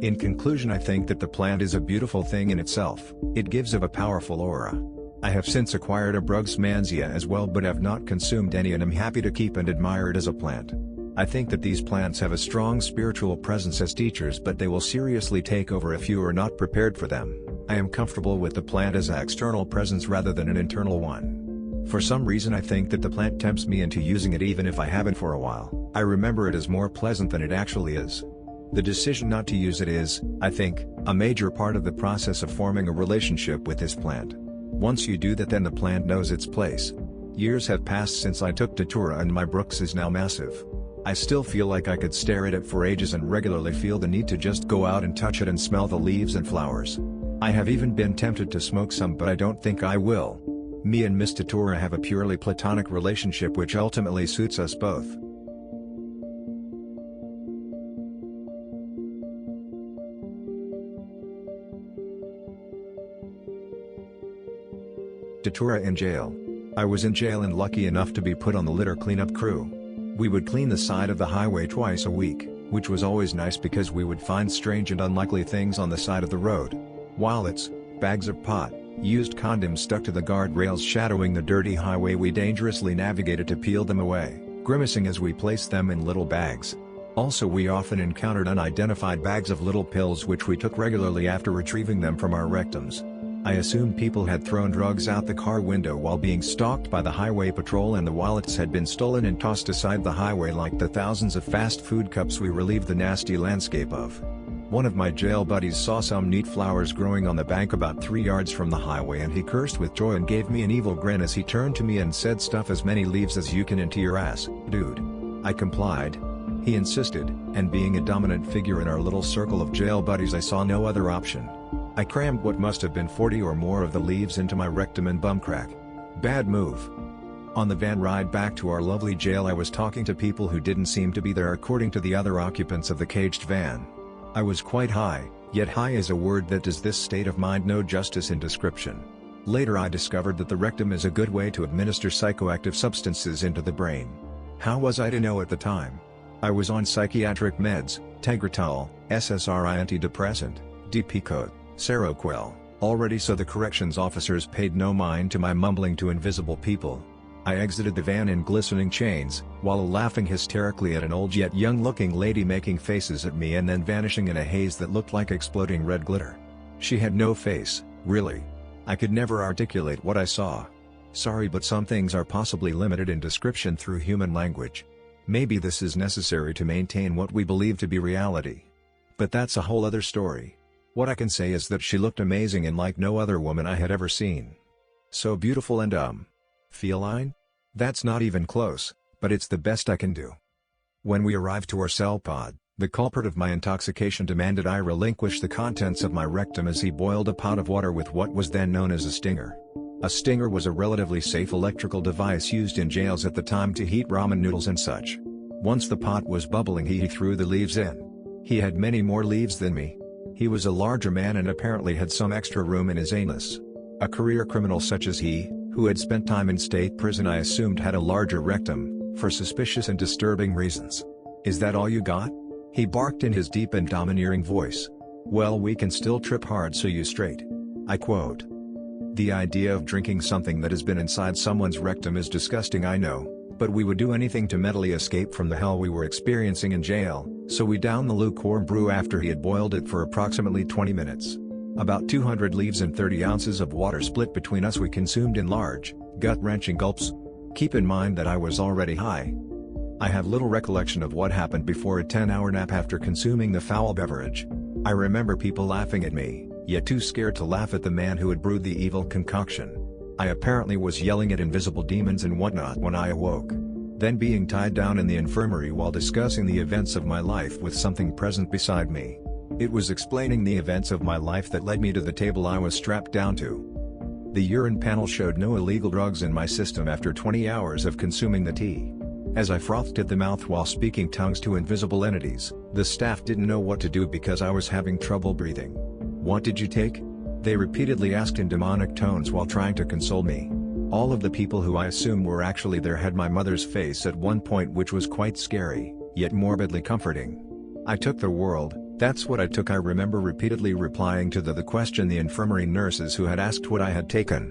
In conclusion, I think that the plant is a beautiful thing in itself. It gives of a powerful aura. I have since acquired a Brugsmansia as well but have not consumed any and am happy to keep and admire it as a plant. I think that these plants have a strong spiritual presence as teachers, but they will seriously take over if you are not prepared for them. I am comfortable with the plant as an external presence rather than an internal one. For some reason I think that the plant tempts me into using it even if I haven't for a while. I remember it as more pleasant than it actually is. The decision not to use it is, I think, a major part of the process of forming a relationship with this plant. Once you do that, then the plant knows its place. Years have passed since I took Datura and my Brooks is now massive. I still feel like I could stare at it for ages and regularly feel the need to just go out and touch it and smell the leaves and flowers. I have even been tempted to smoke some but I don't think I will. Me and Miss Datura have a purely platonic relationship which ultimately suits us both. Datura in jail. I was in jail and lucky enough to be put on the litter cleanup crew. We would clean the side of the highway twice a week, which was always nice because we would find strange and unlikely things on the side of the road. Wallets, bags of pot, used condoms stuck to the guardrails shadowing the dirty highway. We dangerously navigated to peel them away, grimacing as we placed them in little bags. Also, we often encountered unidentified bags of little pills which we took regularly after retrieving them from our rectums. I assumed people had thrown drugs out the car window while being stalked by the highway patrol and the wallets had been stolen and tossed aside the highway like the thousands of fast food cups we relieved the nasty landscape of. One of my jail buddies saw some neat flowers growing on the bank about 3 yards from the highway and he cursed with joy and gave me an evil grin as he turned to me and said, "Stuff as many leaves as you can into your ass, dude." I complied. He insisted, and being a dominant figure in our little circle of jail buddies I saw no other option. I crammed what must have been 40 or more of the leaves into my rectum and bum crack. Bad move. On the van ride back to our lovely jail I was talking to people who didn't seem to be there according to the other occupants of the caged van. I was quite high, yet high is a word that does this state of mind no justice in description. Later I discovered that the rectum is a good way to administer psychoactive substances into the brain. How was I to know at the time? I was on psychiatric meds, Tegretol, SSRI antidepressant, Depakote, Seroquel, already, so the corrections officers paid no mind to my mumbling to invisible people. I exited the van in glistening chains, while laughing hysterically at an old yet young-looking lady making faces at me and then vanishing in a haze that looked like exploding red glitter. She had no face, really. I could never articulate what I saw. Sorry, but some things are possibly limited in description through human language. Maybe this is necessary to maintain what we believe to be reality. But that's a whole other story. What I can say is that she looked amazing and like no other woman I had ever seen. So beautiful and feline? That's not even close, but it's the best I can do. When we arrived to our cell pod, the culprit of my intoxication demanded I relinquish the contents of my rectum as he boiled a pot of water with what was then known as a stinger. A stinger was a relatively safe electrical device used in jails at the time to heat ramen noodles and such. Once the pot was bubbling, he threw the leaves in. He had many more leaves than me. He was a larger man and apparently had some extra room in his anus. A career criminal such as he, who had spent time in state prison, I assumed had a larger rectum, for suspicious and disturbing reasons. "Is that all you got?" he barked in his deep and domineering voice. "Well, we can still trip hard so you straight." I quote. The idea of drinking something that has been inside someone's rectum is disgusting, I know, but we would do anything to mentally escape from the hell we were experiencing in jail, so we downed the lukewarm brew after he had boiled it for approximately 20 minutes. About 200 leaves and 30 ounces of water split between us we consumed in large, gut-wrenching gulps. Keep in mind that I was already high. I have little recollection of what happened before a 10-hour nap after consuming the foul beverage. I remember people laughing at me, yet too scared to laugh at the man who had brewed the evil concoction. I apparently was yelling at invisible demons and whatnot when I awoke. Then being tied down in the infirmary while discussing the events of my life with something present beside me. It was explaining the events of my life that led me to the table I was strapped down to. The urine panel showed no illegal drugs in my system after 20 hours of consuming the tea. As I frothed at the mouth while speaking tongues to invisible entities, the staff didn't know what to do because I was having trouble breathing. "What did you take?" they repeatedly asked in demonic tones while trying to console me. All of the people who I assumed were actually there had my mother's face at one point, which was quite scary, yet morbidly comforting. "I took the world, that's what I took," I remember repeatedly replying to the question the infirmary nurses who had asked what I had taken.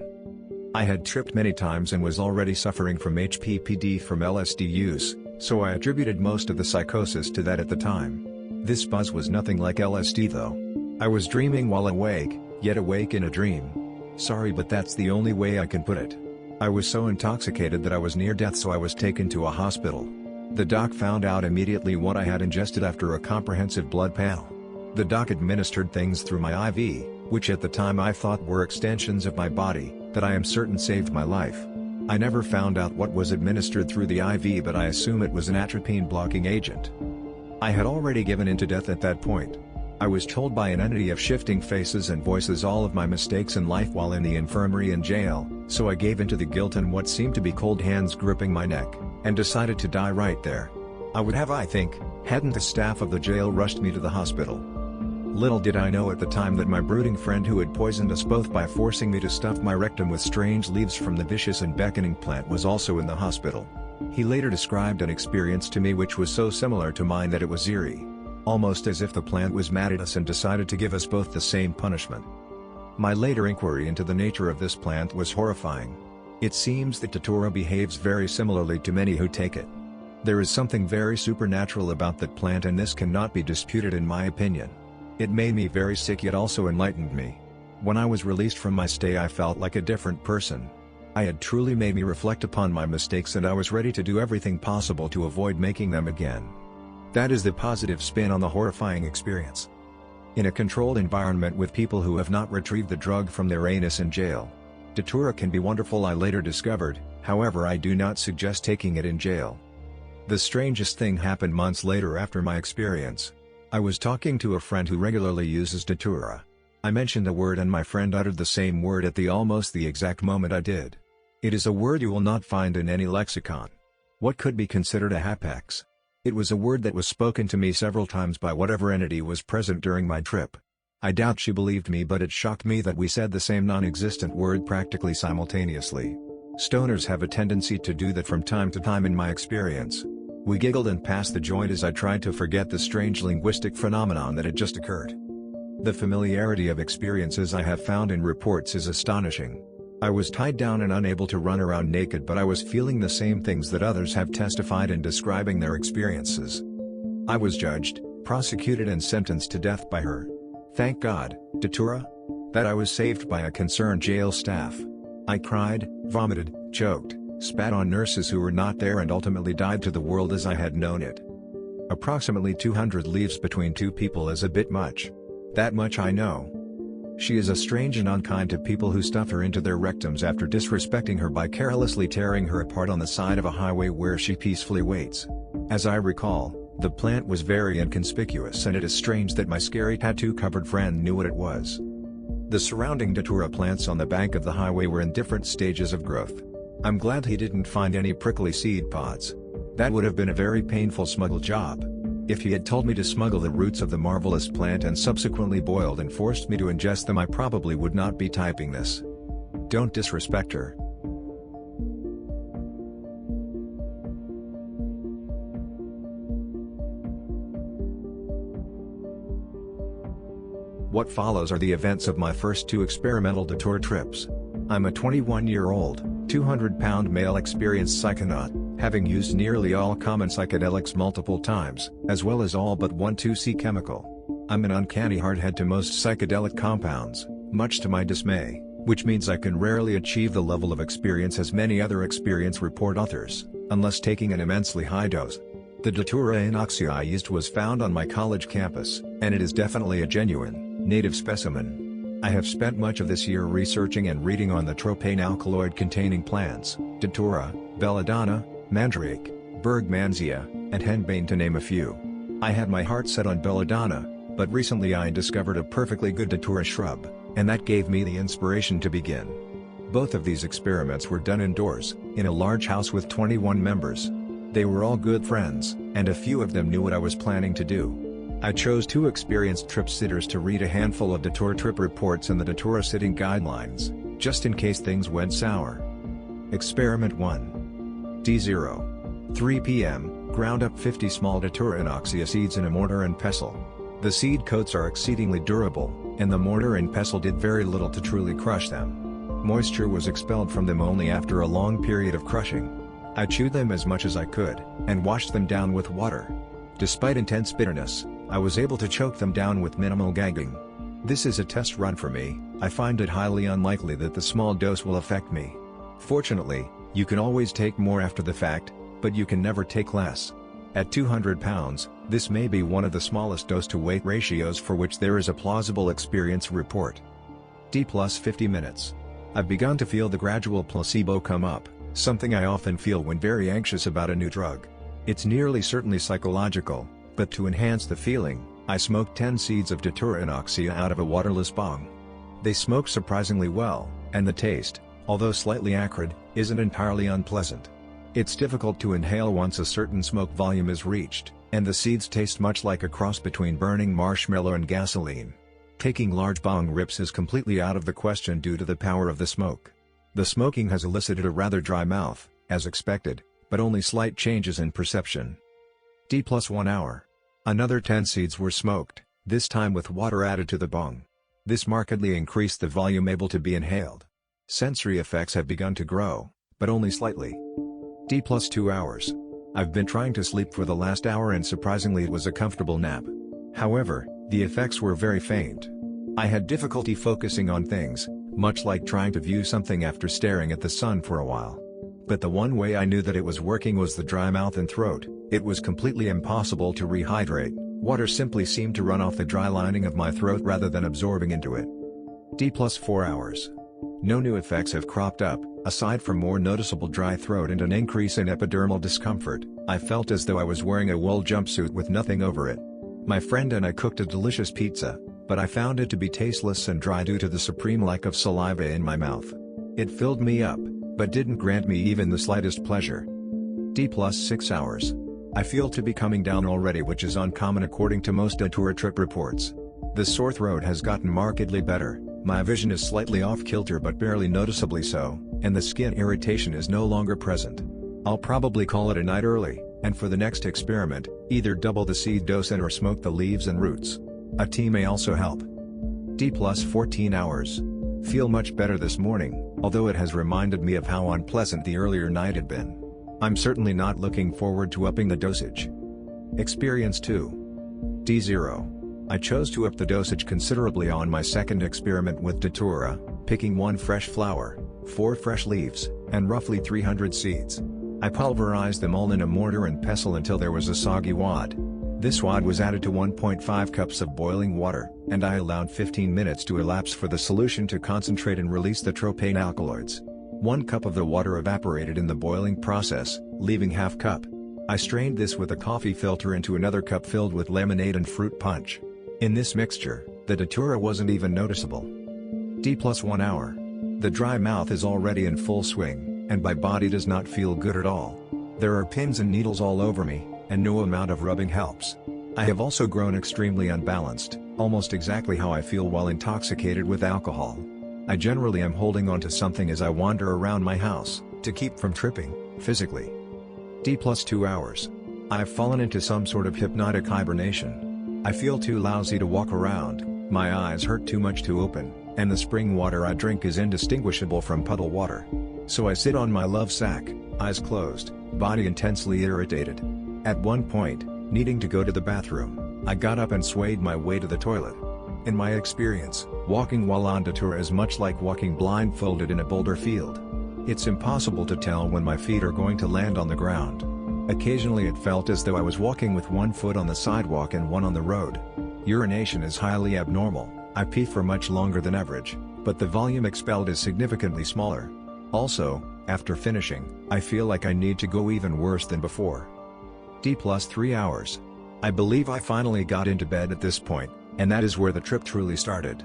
I had tripped many times and was already suffering from HPPD from LSD use, so I attributed most of the psychosis to that at the time. This buzz was nothing like LSD though. I was dreaming while awake, yet awake in a dream. Sorry, but that's the only way I can put it. I was so intoxicated that I was near death, so I was taken to a hospital. The doc found out immediately what I had ingested after a comprehensive blood panel. The doc administered things through my IV, which at the time I thought were extensions of my body, that I am certain saved my life. I never found out what was administered through the IV, but I assume it was an atropine blocking agent. I had already given in to death at that point. I was told by an entity of shifting faces and voices all of my mistakes in life while in the infirmary and jail, so I gave in to the guilt and what seemed to be cold hands gripping my neck, and decided to die right there. I would have, I think, hadn't the staff of the jail rushed me to the hospital. Little did I know at the time that my brooding friend who had poisoned us both by forcing me to stuff my rectum with strange leaves from the vicious and beckoning plant was also in the hospital. He later described an experience to me which was so similar to mine that it was eerie. Almost as if the plant was mad at us and decided to give us both the same punishment. My later inquiry into the nature of this plant was horrifying. It seems that Datura behaves very similarly to many who take it. There is something very supernatural about that plant, and this cannot be disputed in my opinion. It made me very sick yet also enlightened me. When I was released from my stay, I felt like a different person. I had truly made me reflect upon my mistakes, and I was ready to do everything possible to avoid making them again. That is the positive spin on the horrifying experience. In a controlled environment with people who have not retrieved the drug from their anus in jail, Datura can be wonderful, I later discovered. However, I do not suggest taking it in jail. The strangest thing happened months later after my experience. I was talking to a friend who regularly uses Datura. I mentioned a word and my friend uttered the same word at almost the exact moment I did. It is a word you will not find in any lexicon. What could be considered a hapax? It was a word that was spoken to me several times by whatever entity was present during my trip. I doubt she believed me, but it shocked me that we said the same non-existent word practically simultaneously. Stoners have a tendency to do that from time to time in my experience. We giggled and passed the joint as I tried to forget the strange linguistic phenomenon that had just occurred. The familiarity of experiences I have found in reports is astonishing. I was tied down and unable to run around naked, but I was feeling the same things that others have testified in describing their experiences. I was judged, prosecuted and sentenced to death by her. Thank God, Datura, that I was saved by a concerned jail staff. I cried, vomited, choked, spat on nurses who were not there and ultimately died to the world as I had known it. Approximately 200 leaves between two people is a bit much. That much I know. She is a strange and unkind to people who stuff her into their rectums after disrespecting her by carelessly tearing her apart on the side of a highway where she peacefully waits. As I recall, the plant was very inconspicuous, and it is strange that my scary tattoo-covered friend knew what it was. The surrounding Datura plants on the bank of the highway were in different stages of growth. I'm glad he didn't find any prickly seed pods. That would have been a very painful smuggle job. If he had told me to smuggle the roots of the marvelous plant and subsequently boiled and forced me to ingest them, I probably would not be typing this. Don't disrespect her. What follows are the events of my first 2 experimental Datura trips. I'm a 21-year-old, 200-pound male experienced psychonaut, having used nearly all common psychedelics multiple times, as well as all but one 2C chemical. I'm an uncanny hardhead to most psychedelic compounds, much to my dismay, which means I can rarely achieve the level of experience as many other experience report authors, unless taking an immensely high dose. The Datura inoxia I used was found on my college campus, and it is definitely a genuine, native specimen. I have spent much of this year researching and reading on the tropane alkaloid-containing plants, Datura, belladonna, mandrake, bergmansia, and henbane to name a few. I had my heart set on belladonna, but recently I discovered a perfectly good Datura shrub, and that gave me the inspiration to begin. Both of these experiments were done indoors, in a large house with 21 members. They were all good friends, and a few of them knew what I was planning to do. I chose 2 experienced trip sitters to read a handful of Datura trip reports and the Datura sitting guidelines, just in case things went sour. Experiment 1. D0. 3 p.m., ground up 50 small Datura inoxia seeds in a mortar and pestle. The seed coats are exceedingly durable, and the mortar and pestle did very little to truly crush them. Moisture was expelled from them only after a long period of crushing. I chewed them as much as I could, and washed them down with water. Despite intense bitterness, I was able to choke them down with minimal gagging. This is a test run for me. I find it highly unlikely that the small dose will affect me. Fortunately, you can always take more after the fact, but you can never take less. At 200 pounds, this may be one of the smallest dose-to-weight ratios for which there is a plausible experience report. D plus 50 minutes. I've begun to feel the gradual placebo come up, something I often feel when very anxious about a new drug. It's nearly certainly psychological, but to enhance the feeling, I smoked 10 seeds of Datura inoxia out of a waterless bong. They smoke surprisingly well, and the taste, although slightly acrid, isn't entirely unpleasant. It's difficult to inhale once a certain smoke volume is reached, and the seeds taste much like a cross between burning marshmallow and gasoline. Taking large bong rips is completely out of the question due to the power of the smoke. The smoking has elicited a rather dry mouth, as expected, but only slight changes in perception. D plus 1 hour. Another 10 seeds were smoked, this time with water added to the bong. This markedly increased the volume able to be inhaled. Sensory effects have begun to grow, but only slightly. D plus 2 hours. I've been trying to sleep for the last hour and surprisingly it was a comfortable nap. However, the effects were very faint. I had difficulty focusing on things, much like trying to view something after staring at the sun for a while. But the one way I knew that it was working was the dry mouth and throat. It was completely impossible to rehydrate. Water simply seemed to run off the dry lining of my throat rather than absorbing into it. D plus 4 hours. No new effects have cropped up, aside from more noticeable dry throat and an increase in epidermal discomfort. I felt as though I was wearing a wool jumpsuit with nothing over it. My friend and I cooked a delicious pizza, but I found it to be tasteless and dry due to the supreme lack of saliva in my mouth. It filled me up, but didn't grant me even the slightest pleasure. D plus 6 hours. I feel to be coming down already, which is uncommon according to most Datura trip reports. The sore throat has gotten markedly better, my vision is slightly off kilter but barely noticeably so, and the skin irritation is no longer present. I'll probably call it a night early, and for the next experiment, either double the seed dose and or smoke the leaves and roots. A tea may also help. D plus 14 hours. Feel much better this morning, although it has reminded me of how unpleasant the earlier night had been. I'm certainly not looking forward to upping the dosage. Experience 2. D0. I chose to up the dosage considerably on my second experiment with Datura, picking 1 fresh flower, 4 fresh leaves, and roughly 300 seeds. I pulverized them all in a mortar and pestle until there was a soggy wad. This wad was added to 1.5 cups of boiling water, and I allowed 15 minutes to elapse for the solution to concentrate and release the tropane alkaloids. 1 cup of the water evaporated in the boiling process, leaving half cup. I strained this with a coffee filter into another cup filled with lemonade and fruit punch. In this mixture, the Datura wasn't even noticeable. D plus 1 hour. The dry mouth is already in full swing, and my body does not feel good at all. There are pins and needles all over me, and no amount of rubbing helps. I have also grown extremely unbalanced, almost exactly how I feel while intoxicated with alcohol. I generally am holding on to something as I wander around my house, to keep from tripping, physically. D plus 2 hours. I have fallen into some sort of hypnotic hibernation. I feel too lousy to walk around, my eyes hurt too much to open, and the spring water I drink is indistinguishable from puddle water. So I sit on my love sack, eyes closed, body intensely irritated. At one point, needing to go to the bathroom, I got up and swayed my way to the toilet. In my experience, walking while on Datura is much like walking blindfolded in a boulder field. It's impossible to tell when my feet are going to land on the ground. Occasionally it felt as though I was walking with 1 foot on the sidewalk and 1 on the road. Urination is highly abnormal, I pee for much longer than average, but the volume expelled is significantly smaller. Also, after finishing, I feel like I need to go even worse than before. D plus 3 hours. I believe I finally got into bed at this point, and that is where the trip truly started.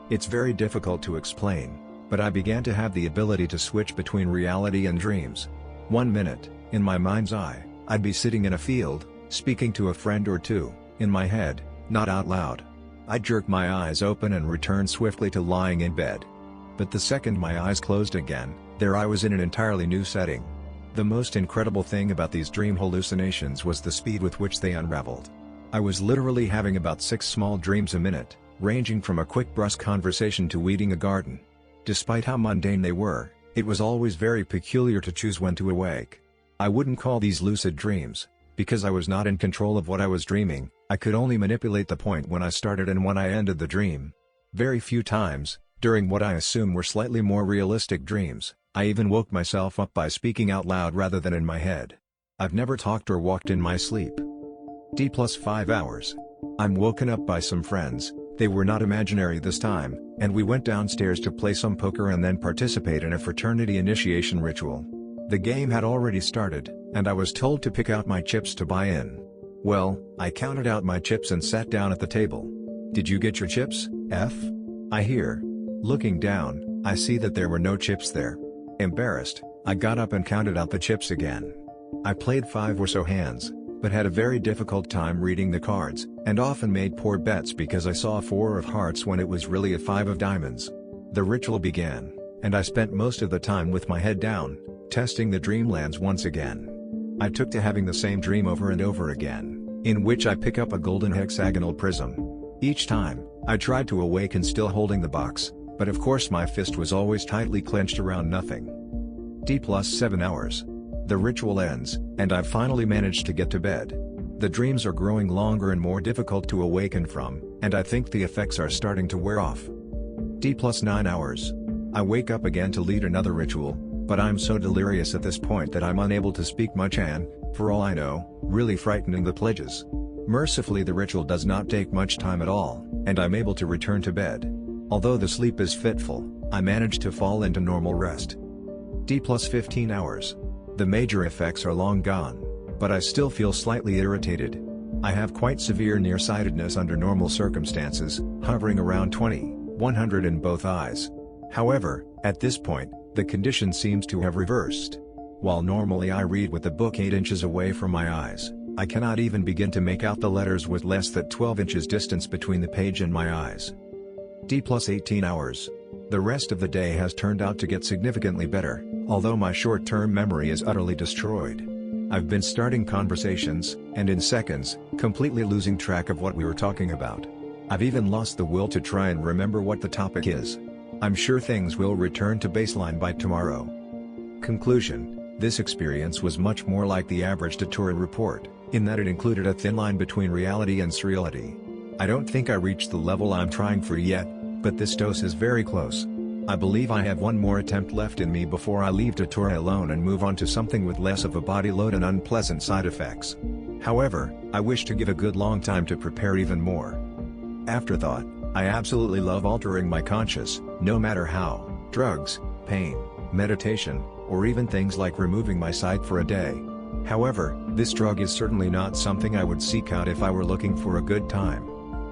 It's very difficult to explain, but I began to have the ability to switch between reality and dreams. 1 minute, in my mind's eye, I'd be sitting in a field, speaking to a friend or two, in my head, not out loud. I'd jerk my eyes open and return swiftly to lying in bed. But the second my eyes closed again, there I was in an entirely new setting. The most incredible thing about these dream hallucinations was the speed with which they unraveled. I was literally having about 6 small dreams a minute, ranging from a quick brusque conversation to weeding a garden. Despite how mundane they were, it was always very peculiar to choose when to awake. I wouldn't call these lucid dreams, because I was not in control of what I was dreaming. I could only manipulate the point when I started and when I ended the dream. Very few times, during what I assume were slightly more realistic dreams, I even woke myself up by speaking out loud rather than in my head. I've never talked or walked in my sleep. D plus 5 hours. I'm woken up by some friends, they were not imaginary this time, and we went downstairs to play some poker and then participate in a fraternity initiation ritual. The game had already started, and I was told to pick out my chips to buy in. Well, I counted out my chips and sat down at the table. Did you get your chips, F? I hear. Looking down, I see that there were no chips there. Embarrassed, I got up and counted out the chips again. I played 5 or so hands, but had a very difficult time reading the cards, and often made poor bets because I saw a 4 of hearts when it was really a 5 of diamonds. The ritual began, and I spent most of the time with my head down, testing the dreamlands once again. I took to having the same dream over and over again, in which I pick up a golden hexagonal prism. Each time, I tried to awaken still holding the box, but of course my fist was always tightly clenched around nothing. D plus 7 hours. The ritual ends, and I've finally managed to get to bed. The dreams are growing longer and more difficult to awaken from, and I think the effects are starting to wear off. D plus 9 hours. I wake up again to lead another ritual, but I'm so delirious at this point that I'm unable to speak much and, for all I know, really frightening the pledges. Mercifully the ritual does not take much time at all, and I'm able to return to bed. Although the sleep is fitful, I manage to fall into normal rest. D plus 15 hours. The major effects are long gone, but I still feel slightly irritated. I have quite severe nearsightedness under normal circumstances, hovering around 20/100 in both eyes. However, at this point, the condition seems to have reversed. While normally I read with the book 8 inches away from my eyes, I cannot even begin to make out the letters with less than 12 inches distance between the page and my eyes. D plus 18 hours. The rest of the day has turned out to get significantly better, although my short-term memory is utterly destroyed. I've been starting conversations, and in seconds, completely losing track of what we were talking about. I've even lost the will to try and remember what the topic is. I'm sure things will return to baseline by tomorrow. Conclusion: this experience was much more like the average Datura report, in that it included a thin line between reality and surreality. I don't think I reached the level I'm trying for yet, but this dose is very close. I believe I have one more attempt left in me before I leave Datura alone and move on to something with less of a body load and unpleasant side effects. However, I wish to give a good long time to prepare even more. Afterthought: I absolutely love altering my conscious, no matter how: drugs, pain, meditation, or even things like removing my sight for a day. However, this drug is certainly not something I would seek out if I were looking for a good time.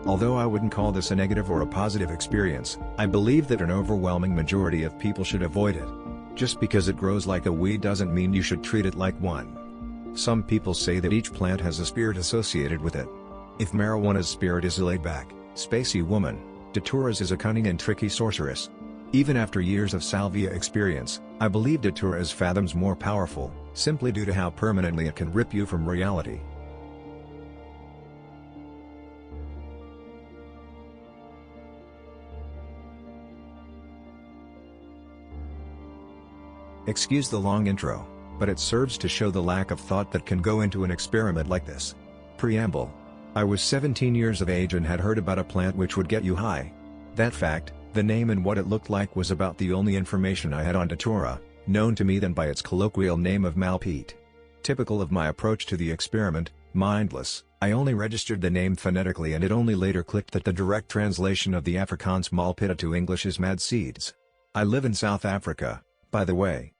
Although I wouldn't call this a negative or a positive experience, I believe that an overwhelming majority of people should avoid it. Just because it grows like a weed doesn't mean you should treat it like one. Some people say that each plant has a spirit associated with it. If marijuana's spirit is a laid-back, spacey woman, Datura's is a cunning and tricky sorceress. Even after years of salvia experience, I believe Datura is fathoms more powerful, simply due to how permanently it can rip you from reality. Excuse the long intro, but it serves to show the lack of thought that can go into an experiment like this. Preamble: I was 17 years of age and had heard about a plant which would get you high. That fact, the name and what it looked like was about the only information I had on Datura, known to me then by its colloquial name of malpite. Typical of my approach to the experiment, mindless, I only registered the name phonetically, and it only later clicked that the direct translation of the Afrikaans malpita to English is mad seeds. I live in South Africa, by the way.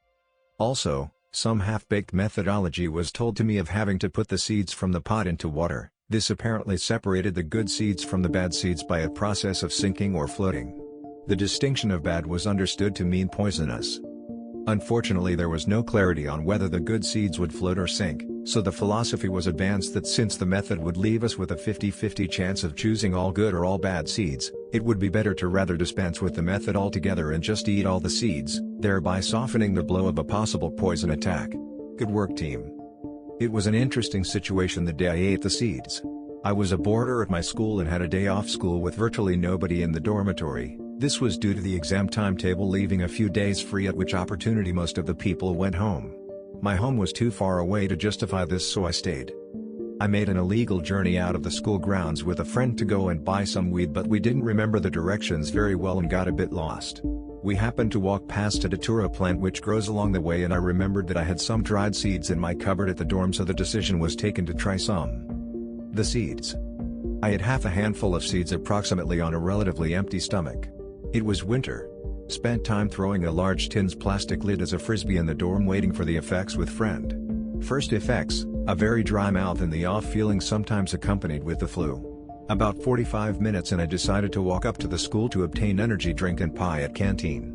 Also, some half-baked methodology was told to me of having to put the seeds from the pot into water. This apparently separated the good seeds from the bad seeds by a process of sinking or floating. The distinction of bad was understood to mean poisonous. Unfortunately, there was no clarity on whether the good seeds would float or sink, so the philosophy was advanced that since the method would leave us with a 50-50 chance of choosing all good or all bad seeds, it would be better to rather dispense with the method altogether and just eat all the seeds, thereby softening the blow of a possible poison attack. Good work, team. It was an interesting situation the day I ate the seeds. I was a boarder at my school and had a day off school with virtually nobody in the dormitory. This was due to the exam timetable leaving a few days free, at which opportunity most of the people went home. My home was too far away to justify this, so I stayed. I made an illegal journey out of the school grounds with a friend to go and buy some weed, but we didn't remember the directions very well and got a bit lost. We happened to walk past a Datura plant which grows along the way, and I remembered that I had some dried seeds in my cupboard at the dorm, so the decision was taken to try some. The seeds. I had half a handful of seeds approximately on a relatively empty stomach. It was winter. Spent time throwing a large tin's plastic lid as a frisbee in the dorm, waiting for the effects with friend. First effects: a very dry mouth and the off feeling, sometimes accompanied with the flu. About 45 minutes and I decided to walk up to the school to obtain energy drink and pie at canteen.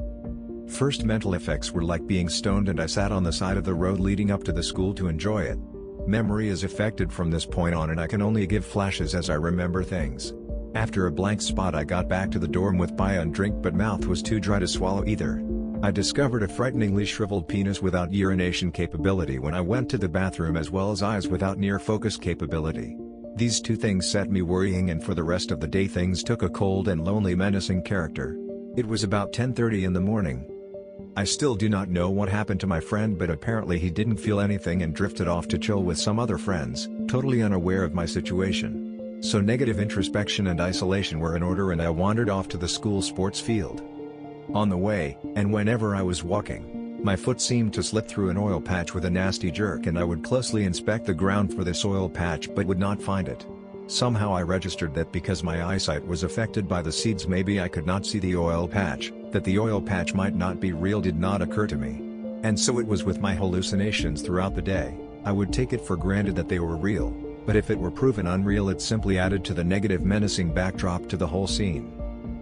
First mental effects were like being stoned, and I sat on the side of the road leading up to the school to enjoy it. Memory is affected from this point on, and I can only give flashes as I remember things. After a blank spot, I got back to the dorm with pie and drink, but mouth was too dry to swallow either. I discovered a frighteningly shriveled penis without urination capability when I went to the bathroom, as well as eyes without near focus capability. These two things set me worrying, and for the rest of the day things took a cold and lonely, menacing character. It was about 10:30 in the morning. I still do not know what happened to my friend, but apparently he didn't feel anything and drifted off to chill with some other friends, totally unaware of my situation. So negative introspection and isolation were in order, and I wandered off to the school sports field. On the way, and whenever I was walking, my foot seemed to slip through an oil patch with a nasty jerk, and I would closely inspect the ground for this oil patch but would not find it. Somehow I registered that because my eyesight was affected by the seeds, maybe I could not see the oil patch. That the oil patch might not be real did not occur to me. And so it was with my hallucinations throughout the day. I would take it for granted that they were real, but if it were proven unreal, it simply added to the negative, menacing backdrop to the whole scene.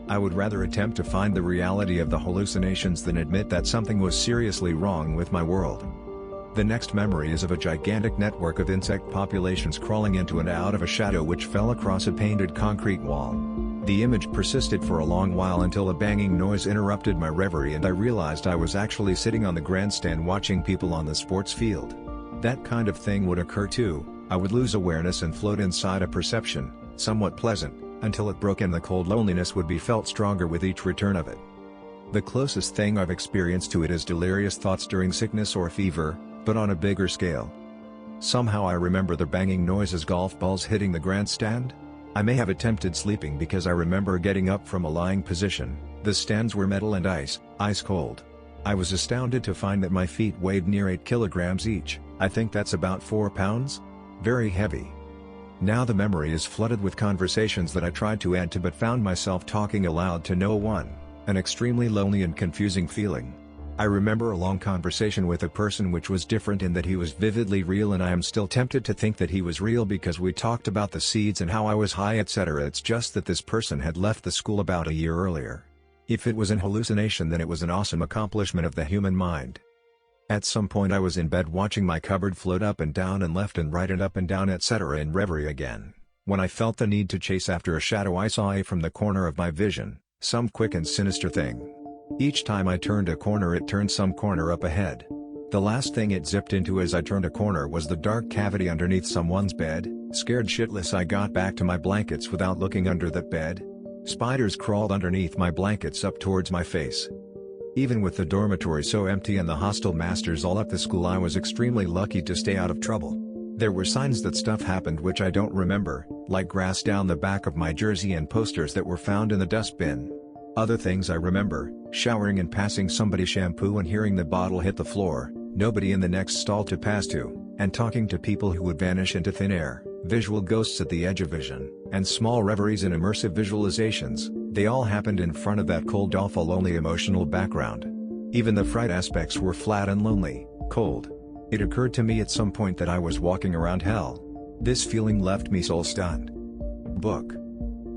I would rather attempt to find the reality of the hallucinations than admit that something was seriously wrong with my world. The next memory is of a gigantic network of insect populations crawling into and out of a shadow which fell across a painted concrete wall. The image persisted for a long while until a banging noise interrupted my reverie and I realized I was actually sitting on the grandstand watching people on the sports field. That kind of thing would occur too. I would lose awareness and float inside a perception, somewhat pleasant, until it broke and the cold loneliness would be felt stronger with each return of it. The closest thing I've experienced to it is delirious thoughts during sickness or fever, but on a bigger scale. Somehow I remember the banging noise as golf balls hitting the grandstand. I may have attempted sleeping because I remember getting up from a lying position. The stands were metal and ice cold. I was astounded to find that my feet weighed near 8 kilograms each. I think that's about 4 pounds? Very heavy. Now the memory is flooded with conversations that I tried to add to but found myself talking aloud to no one, an extremely lonely and confusing feeling. I remember a long conversation with a person which was different in that he was vividly real and I am still tempted to think that he was real because we talked about the seeds and how I was high etc. It's just that this person had left the school about a year earlier. If it was an hallucination then it was an awesome accomplishment of the human mind. At some point I was in bed watching my cupboard float up and down and left and right and up and down etc. in reverie again, when I felt the need to chase after a shadow I saw from the corner of my vision, some quick and sinister thing. Each time I turned a corner it turned some corner up ahead. The last thing it zipped into as I turned a corner was the dark cavity underneath someone's bed. Scared shitless I got back to my blankets without looking under that bed. Spiders crawled underneath my blankets up towards my face. Even with the dormitory so empty and the hostile masters all at the school I was extremely lucky to stay out of trouble. There were signs that stuff happened which I don't remember, like grass down the back of my jersey and posters that were found in the dustbin. Other things I remember, showering and passing somebody shampoo and hearing the bottle hit the floor, nobody in the next stall to pass to, and talking to people who would vanish into thin air, visual ghosts at the edge of vision, and small reveries in immersive visualizations. They all happened in front of that cold awful lonely emotional background. Even the fright aspects were flat and lonely, cold. It occurred to me at some point that I was walking around hell. This feeling left me soul stunned. Book.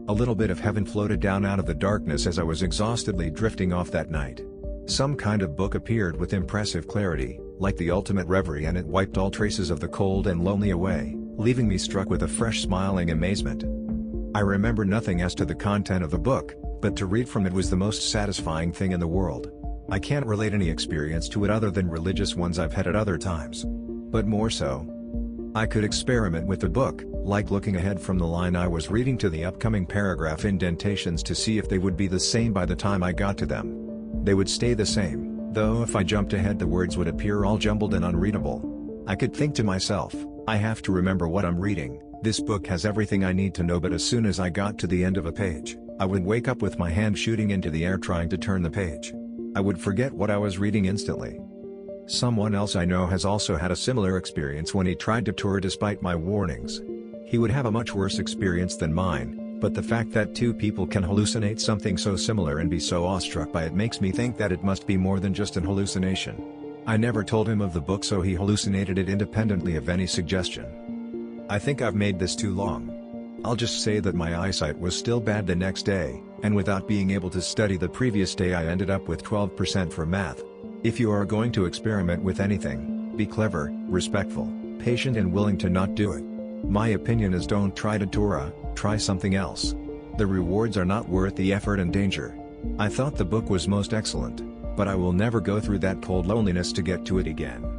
A little bit of heaven floated down out of the darkness as I was exhaustedly drifting off that night. Some kind of book appeared with impressive clarity, like the ultimate reverie, and it wiped all traces of the cold and lonely away, leaving me struck with a fresh smiling amazement. I remember nothing as to the content of the book, but to read from it was the most satisfying thing in the world. I can't relate any experience to it other than religious ones I've had at other times. But more so. I could experiment with the book, like looking ahead from the line I was reading to the upcoming paragraph indentations to see if they would be the same by the time I got to them. They would stay the same, though if I jumped ahead the words would appear all jumbled and unreadable. I could think to myself, I have to remember what I'm reading, this book has everything I need to know, but as soon as I got to the end of a page, I would wake up with my hand shooting into the air trying to turn the page. I would forget what I was reading instantly. Someone else I know has also had a similar experience when he tried Datura despite my warnings. He would have a much worse experience than mine, but the fact that two people can hallucinate something so similar and be so awestruck by it makes me think that it must be more than just an hallucination. I never told him of the book, so he hallucinated it independently of any suggestion. I think I've made this too long. I'll just say that my eyesight was still bad the next day, and without being able to study the previous day I ended up with 12% for math. If you are going to experiment with anything, be clever, respectful, patient and willing to not do it. My opinion is don't try Datura, try something else. The rewards are not worth the effort and danger. I thought the book was most excellent, but I will never go through that cold loneliness to get to it again.